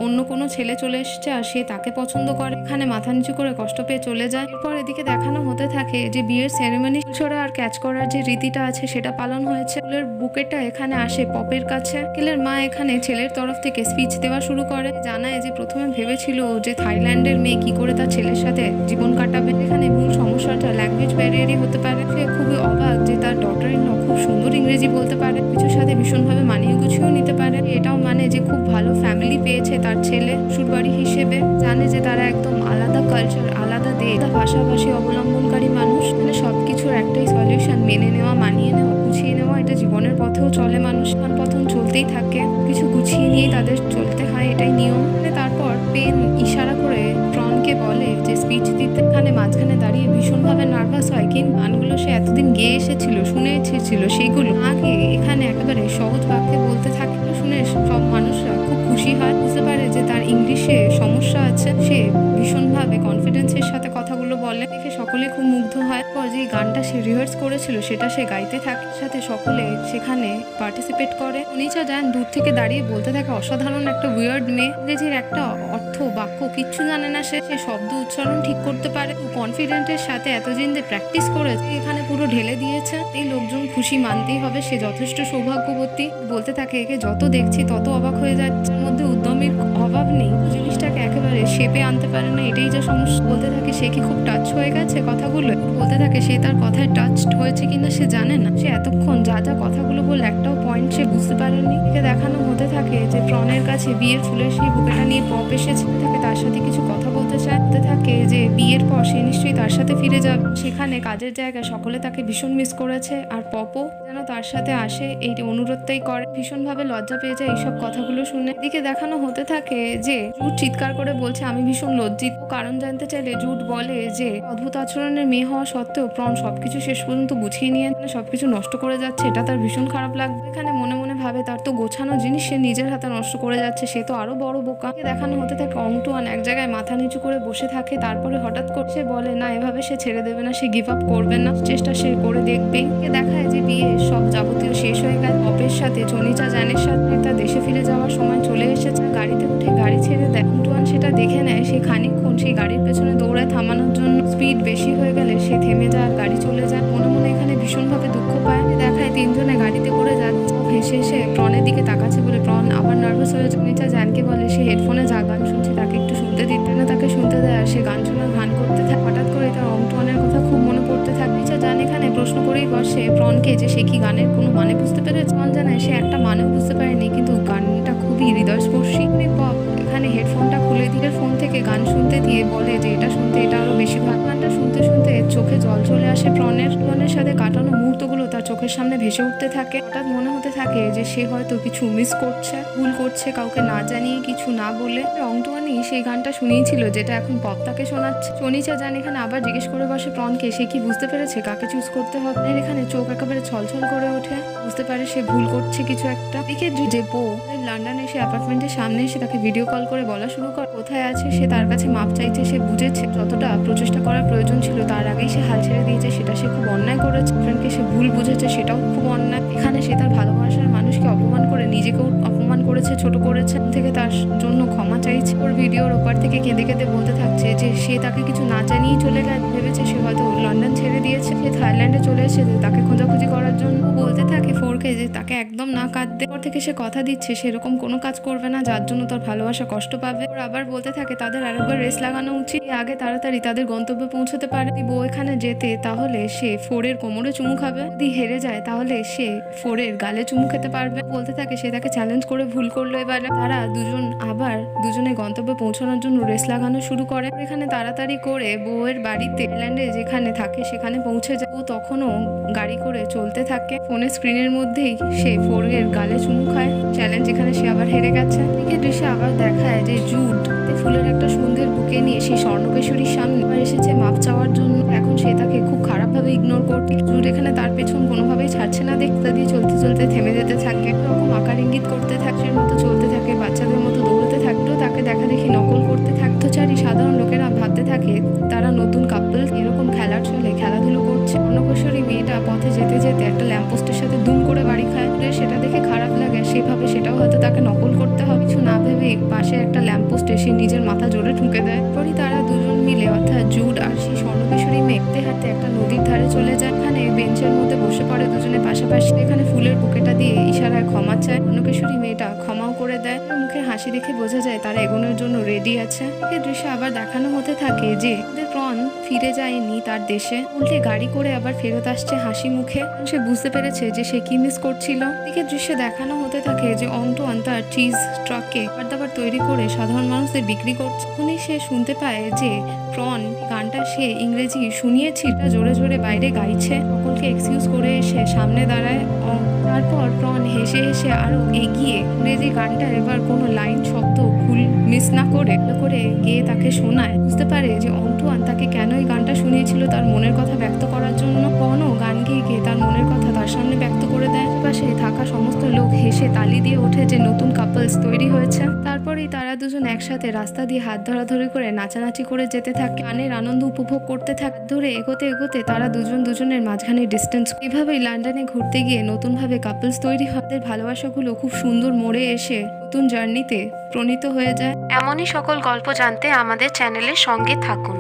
অন্য কোনো ছেলে চলে এসছে আর সে তাকে পছন্দ করে। এখানে মাথা নিচু করে কষ্ট পেয়ে চলে যায়। এরপর এদিকে দেখানো হতে থাকে যে বিয়ের সেরেমনি ছড়া আর ক্যাচ করার যে রীতিটা আছে সেটা পালন হয়েছে। ফুলের বুকেটটা এখানে আসে পপের কাছে। কেলের মা এখানে ছেলের তরফ থেকে স্পিচ দেওয়া শুরু করে, জানায় যে প্রথমে ভেবেছিল যে থাইল্যান্ডের মেয়ে কি করে তার ছেলের সাথে জীবন কাটাবে। এখানে মূল সমস্যাটা ল্যাঙ্গুয়েজ ব্যারিয়ারই হতে পারে। সে খুবই অবাক যে তার ডটার ইন ল খুব সুন্দর ইংরেজি বলতে পারে, কিছুর সাথে ভীষণভাবে মানিয়ে গুছিয়েও নিতে পারে। এটাও মানে যে খুব ভালো ফ্যামিলি পেয়েছে তার ছেলে শ্বশুরবাড়ি হিসেবে। জানে যে তারা একদম আলাদা কালচার, আলাদা দেশ, ভাষাভাষী অবলম্বনকারী মানুষ। মানে সবকিছুর একটাই সলিউশন মেনে নেওয়া, মানিয়ে নেওয়া, গুছিয়ে নেওয়া। এটা জীবনের পথেও চলে, মানুষ পথন চলতেই থাকে, কিছু গুছিয়ে নিয়েই তাদের চলতে হয়, এটাই নিয়ম। তারপর পেন ইশারা করে প্রণকে বলে যে স্পিচ দিতে। এখানে মাঝখানে দাঁড়িয়ে ভীষণভাবে নার্ভাস হয়, কিন্তু গানগুলো সে এতদিন গেয়ে এসেছিল, শুনে এসেছিল, সেগুলো আগে এখানে একেবারে সহজ বাক্যে বলতে থাকে। শুনে সব মানুষরা খুব খুশি হয়, বুঝতে পারে যে তার ইংলিশে সমস্যা আছে। সে ভীষণভাবে কনফিডেন্সের সাথে কথাগুলো বলে, দেখে সকলে খুব মুগ্ধ হয়। যে গানটা সে রিহার্স করেছিল সেটা সে গাইতে থাকে, সাথে সকলে সেখানে পার্টিসিপেট করে। চনিচা জ্যান দূর থেকে দাঁড়িয়ে বলতে থাকে অসাধারণ একটা উইয়ার্ড মেয়ে, ইংরেজির একটা অর্থ বাক্য কিচ্ছু জানে না, সে শব্দ উচ্চারণ ঠিক করতে পারে। কনফিডেন্টের সাথে এতদিন যে প্র্যাকটিস করেছে এখানে পুরো ঢেলে দিয়েছে। এই লোকজন খুশি, মানতেই হবে সে যথেষ্ট সৌভাগ্যবতী। বলতে থাকে একে যত দেখছি তত অবাক হয়ে যাচ্ছে, এর মধ্যে উদ্যমীর অভাব নেই, জিনিসটাকে একেবারে শেপে আনতে পারে না, এটাই যা সমস্যা। বলতে থাকে সে কি খুব টাচ হয়ে গেছে কথাগুলো। বলতে থাকে সে তার কথায় টাচড হয়েছে কিনা সে জানে না, সে এতক্ষণ যা যা কথাগুলো বললে একটাও পয়েন্ট সে বুঝতে পারেনি। একে দেখানো হতে থাকে যে প্রণের কাছে বিয়ের ফুলের সেই বুকেটা নিয়ে পপ এসেছে, থাকে তার সাথে কিছু কথা বলতে চায়। থাকে যে বিয়ের পর সে নিশ্চয়ই তার সাথে ফিরে যাবে। সেখানে কাজের জায়গায় সকলে তাকে ভীষণ মিস করেছে, আর পপও যেন তার সাথে আসে এই অনুরোধটাই করে। ভীষণভাবে লজ্জা পেয়ে যায় এইসব কথাগুলো শুনে। এদিকে দেখানো হতে থাকে যে জুড চিৎকার করে বলছে আমি ভীষণ লজ্জিত। কারণ জানতে চাইলে জুড বলে যে অদ্ভুত আচরণের মেয়ে হওয়া সত্ত্বেও প্রণ সবকিছু শেষ পর্যন্ত গুছিয়ে নিয়ে সবকিছু নষ্ট করে যাচ্ছে, এটা তার ভীষণ খারাপ লাগবে। এখানে মনে মনে ভাবে তার তো গোছানো জিনিস সে নিজের হাতে নষ্ট করে যাচ্ছে, সে তো আরো বড় বোকা। দেখানো হতে থাকে অংটুয়ান এক জায়গায় মাথা নিচু করে বসে থাকে, তারপরে হঠাৎ করে সে বলে না এভাবে সে ছেড়ে দেবে না, সে গিভ আপ করবে না, চেষ্টা সে করে দেখবেই। দেখায় যে বিয়ে সব যাবতীয় শেষ হয়ে গেছে। পপের সাথে চনিচা জ্যানের সাথে তার দেশে ফিরে যাওয়ার সময় চলে এসেছে। গাড়িতে উঠে গাড়ি ছেড়ে দেয়। অংটুয়ান সেটা দেখে নেয়, সে খানিকক্ষণ সেই গাড়ির পেছনে দৌড়ায় থামানোর জন্য। স্পিড বেশি হয়ে গেলে সে থেমে যায়, গাড়ি চলে যায়। মনে মনে এখানে ভীষণভাবে দুঃখ পায়। দেখায় তিনজনে গাড়িতে করে যাচ্ছে, হেসে হেসে প্রনের দিকে তাকাচ্ছে বলে প্রন আবার নার্ভাস হয়ে যায়। নিচা জানকে বলে সে হেডফোনে যা গান শুনছে তাকে একটু শুনতে দিতে না, তাকে শুনতে দেয় আর সে গান শোনার ভান করতে থাকে। হঠাৎ করে তার অংটনের কথা খুব মনে পড়তে থাকে। নিচা জান এখানে প্রশ্ন করেই বসে প্রনকে যে সে কি গানের কোনো মানে বুঝতে পেরেছে। প্রন জানায় সে একটা মানেও বুঝতে পারেনি, কিন্তু গানটা খুবই হৃদয়স্পর্শী। পপ এখানে হেডফোনটা খুলে দিয়ে ফোন থেকে গান শুনতে দিয়ে বলে যে এটা শুনতে এটা আরো বেশি ভালো। গানটা শুনতে শুনতে চোখে জল চলে আসে প্রনের সাথে কাটানো মুহূর্তগুলো তার চোখের সামনে ভেসে উঠতে থাকে। হঠাৎ মনে হতে থাকে যে সে হয়তো কিছু মিস করছে, ভুল করছে, কাউকে না জানিয়ে কিছু না বলে। অংটুয়ানি সেই গানটা শুনিয়েছিল যেটা এখন পপ তাকে শোনাচ্ছে। শনিচা জান এখানে আবার জিজ্ঞেস করে বসে প্রনকে সে কি বুঝতে পেরেছে কাকে চুজ করতে হবে। এখানে চোখ একেবারে ছলছল করে ওঠে, বুঝতে পারে সে ভুল করছে কিছু একটা। দিকে যে বউ লন্ডন এসে অ্যাপার্টমেন্টের সামনে এসে তাকে ভিডিও কল করে বলা শুরু করে কোথায় আছে সে, তার কাছে মাপ চাইছে। সে বুঝেছে যতটা প্রচেষ্টা করার প্রয়োজন ছিল তার আগেই সে হাল ছেড়ে দিয়েছে, সেটা সে খুব অন্যায় করেছে। ফ্রেন্ডকে সে ভুল বুঝেছে, সেটাও খুব অন্যায়। এখানে সে তার ভালোবাসার মানুষকে অপমান করে নিজেকেও অপমান করেছে, ছোট করেছে, থেকে তার জন্য ক্ষমা চাইছে। ওর ভিডিওর ওপার থেকে কেঁদে কেঁদে বলতে থাকছে যে সে তাকে কিছু না জানিয়েই চলে গেছে, ভেবেছে সে হয়তো লন্ডন ছেড়ে দিয়েছে, সে থাইল্যান্ডে চলে এসেছে তাকে খোঁজাখুঁজি করার জন্য। বলতে থাকে ফোরকে যে তাকে একদম না কাঁদতে। পর থেকে সে কথা দিচ্ছে সেরকম কোনো কাজ করবে না যার জন্য তার ভালোবাসা কষ্ট পাবে। ওর আবার বলতে থাকে তাদের আরেকবার রেস লাগানো উচিত, আগে তাড়াতাড়ি তাদের গন্তব্যে পৌঁছতে পারে। যদি বউ এখানে যেতে তাহলে সে ফোরের কোমরে চুমু খাবে, যদি হেরে যায় তাহলে সে ফোরের গালে চুমু খেতে পারবে। বলতে থাকে সে তাকে চ্যালেঞ্জ করে ভুল করলো। এবারে তারা দুজনে গন্তব্যে পৌঁছানোর জন্য রেস লাগানো শুরু করে। এখানে তাড়াতাড়ি করে বউয়ের বাড়িতে থাইল্যান্ডে যেখানে থাকে সেখানে পৌঁছে যায়। ও তখনও গাড়ি করে চলতে থাকে। ফোনের স্ক্রিনের মধ্যেই সে ফোরের গালে চুমু খায়, চ্যালেঞ্জ যেখানে সে আবার হেরে গেছে। এদিকে দৃশ্যে আবার দেখায় যে জুড ফুলের একটা সুন্দর বুকে নিয়ে সেই স্বর্ণকেশরীর সামনে এসেছে মাপ চাওয়ার জন্য। এখন সে তাকে খুব খারাপভাবে ইগনোর করছে। জুড এখানে তার পেছন কোনোভাবেই ছাড়ছে না, দেখতে দিয়ে চলতে চলতে থেমে যেতে থাকে, এরকম আকার ইঙ্গিত করতে থাকে, মতো চলতে থাকে, বাচ্চাদের মতো দৌড়তে থাকতো, তাকে দেখা দেখি নকল করতে থাকতো। সাধারণ লোকেরা ভাবতে থাকে তারা নতুন কাপল, এরকম খেলার চলে খেলাধুলো করছে। স্বর্ণকেশরী মেয়েটা পথে যেতে যেতে একটা ল্যাম্পপোস্টের সাথে দুম করে বাড়ি খায়। সেটা দেখে খারাপ লাগে, সেভাবে সেটাও হয়তো তাকে নকল করতে হবে। কিছু না ভেবে পাশে একটা ল্যাম্পপোস্ট এসে নিজের মাথা জোরে ঠুকে দেয়। পরই তারা দুজন মিলে অর্থাৎ জুড আর সেই স্বর্ণকেশরী মেয়ে হাঁটতে হাঁটতে একটা নদীর ধারে চলে যায়। এখানে বেঞ্চের মধ্যে বসে পড়ে দুজনে পাশাপাশি। এখানে ফুলের বুকেটা দিয়ে ইশারায় ক্ষমা চায়। স্বর্ণকেশরী মেয়েটা ক্ষমাও করে দেয়। মুখে হাসি দেখে বোঝা যায় তারা এগোনোর জন্য রেডি আছে। এই দৃশ্যে আবার দেখানো হতে থাকে যে প্রন ফিরে যায়নি তার দেশে, উল্টে গাড়ি করে আবার ফেরত আসছে হাসি মুখে। সে বুঝতে পেরেছে যে সে কি মিস করছিল। দিকে দৃশ্যে দেখানো হতে থাকে যে অংটুয়ান তার চিজ ট্রাকে খাবার দাবার তৈরি করে সাধারণ মানুষদের বিক্রি করছে। তখনই সে শুনতে পায় যে প্রন গানটা সে ইংরেজি শুনিয়েছিল জোরে জোরে বাইরে গাইছে। সকলকে এক্সকিউজ করে এসে সামনে দাঁড়ায়। তারপর প্রন হেসে হেসে আরো এগিয়ে ইংরেজি গানটা এবার কোনো লাইন শব্দ ভুল মিস না করে গেয়ে তাকে শোনায়। বুঝতে পারে যে অংটুয়ান তাকে কেন এই গানটা শুনিয়েছিল, তার মনের কথা ব্যক্ত করার জন্য। প্রনও গান গেয়ে গিয়ে তার মনের কথা তার সামনে ব্যক্ত করে দেয়। পাশে থাকা সমস্ত লোক হেসে তালি দিয়ে ওঠে যে নতুন কাপলস তৈরি হয়েছে। তারপরেই তারা দুজন একসাথে রাস্তা দিয়ে হাত ধরাধরি করে নাচানাচি করে যেতে থাকে, গানের আনন্দ উপভোগ করতে থাকে। ধরে এগোতে এগোতে তারা দুজনের মাঝখানে ডিস্টেন্স। এভাবেই লন্ডনে ঘুরতে গিয়ে নতুনভাবে কাপলস তৈরি হয়। তাদের ভালোবাসাগুলো খুব সুন্দর মোড়ে এসে নতুন জার্নিতে প্রণীত হয়ে যায়। এমনই সকল গল্প জানতে আমাদের চ্যানেলের সঙ্গে থাকুন।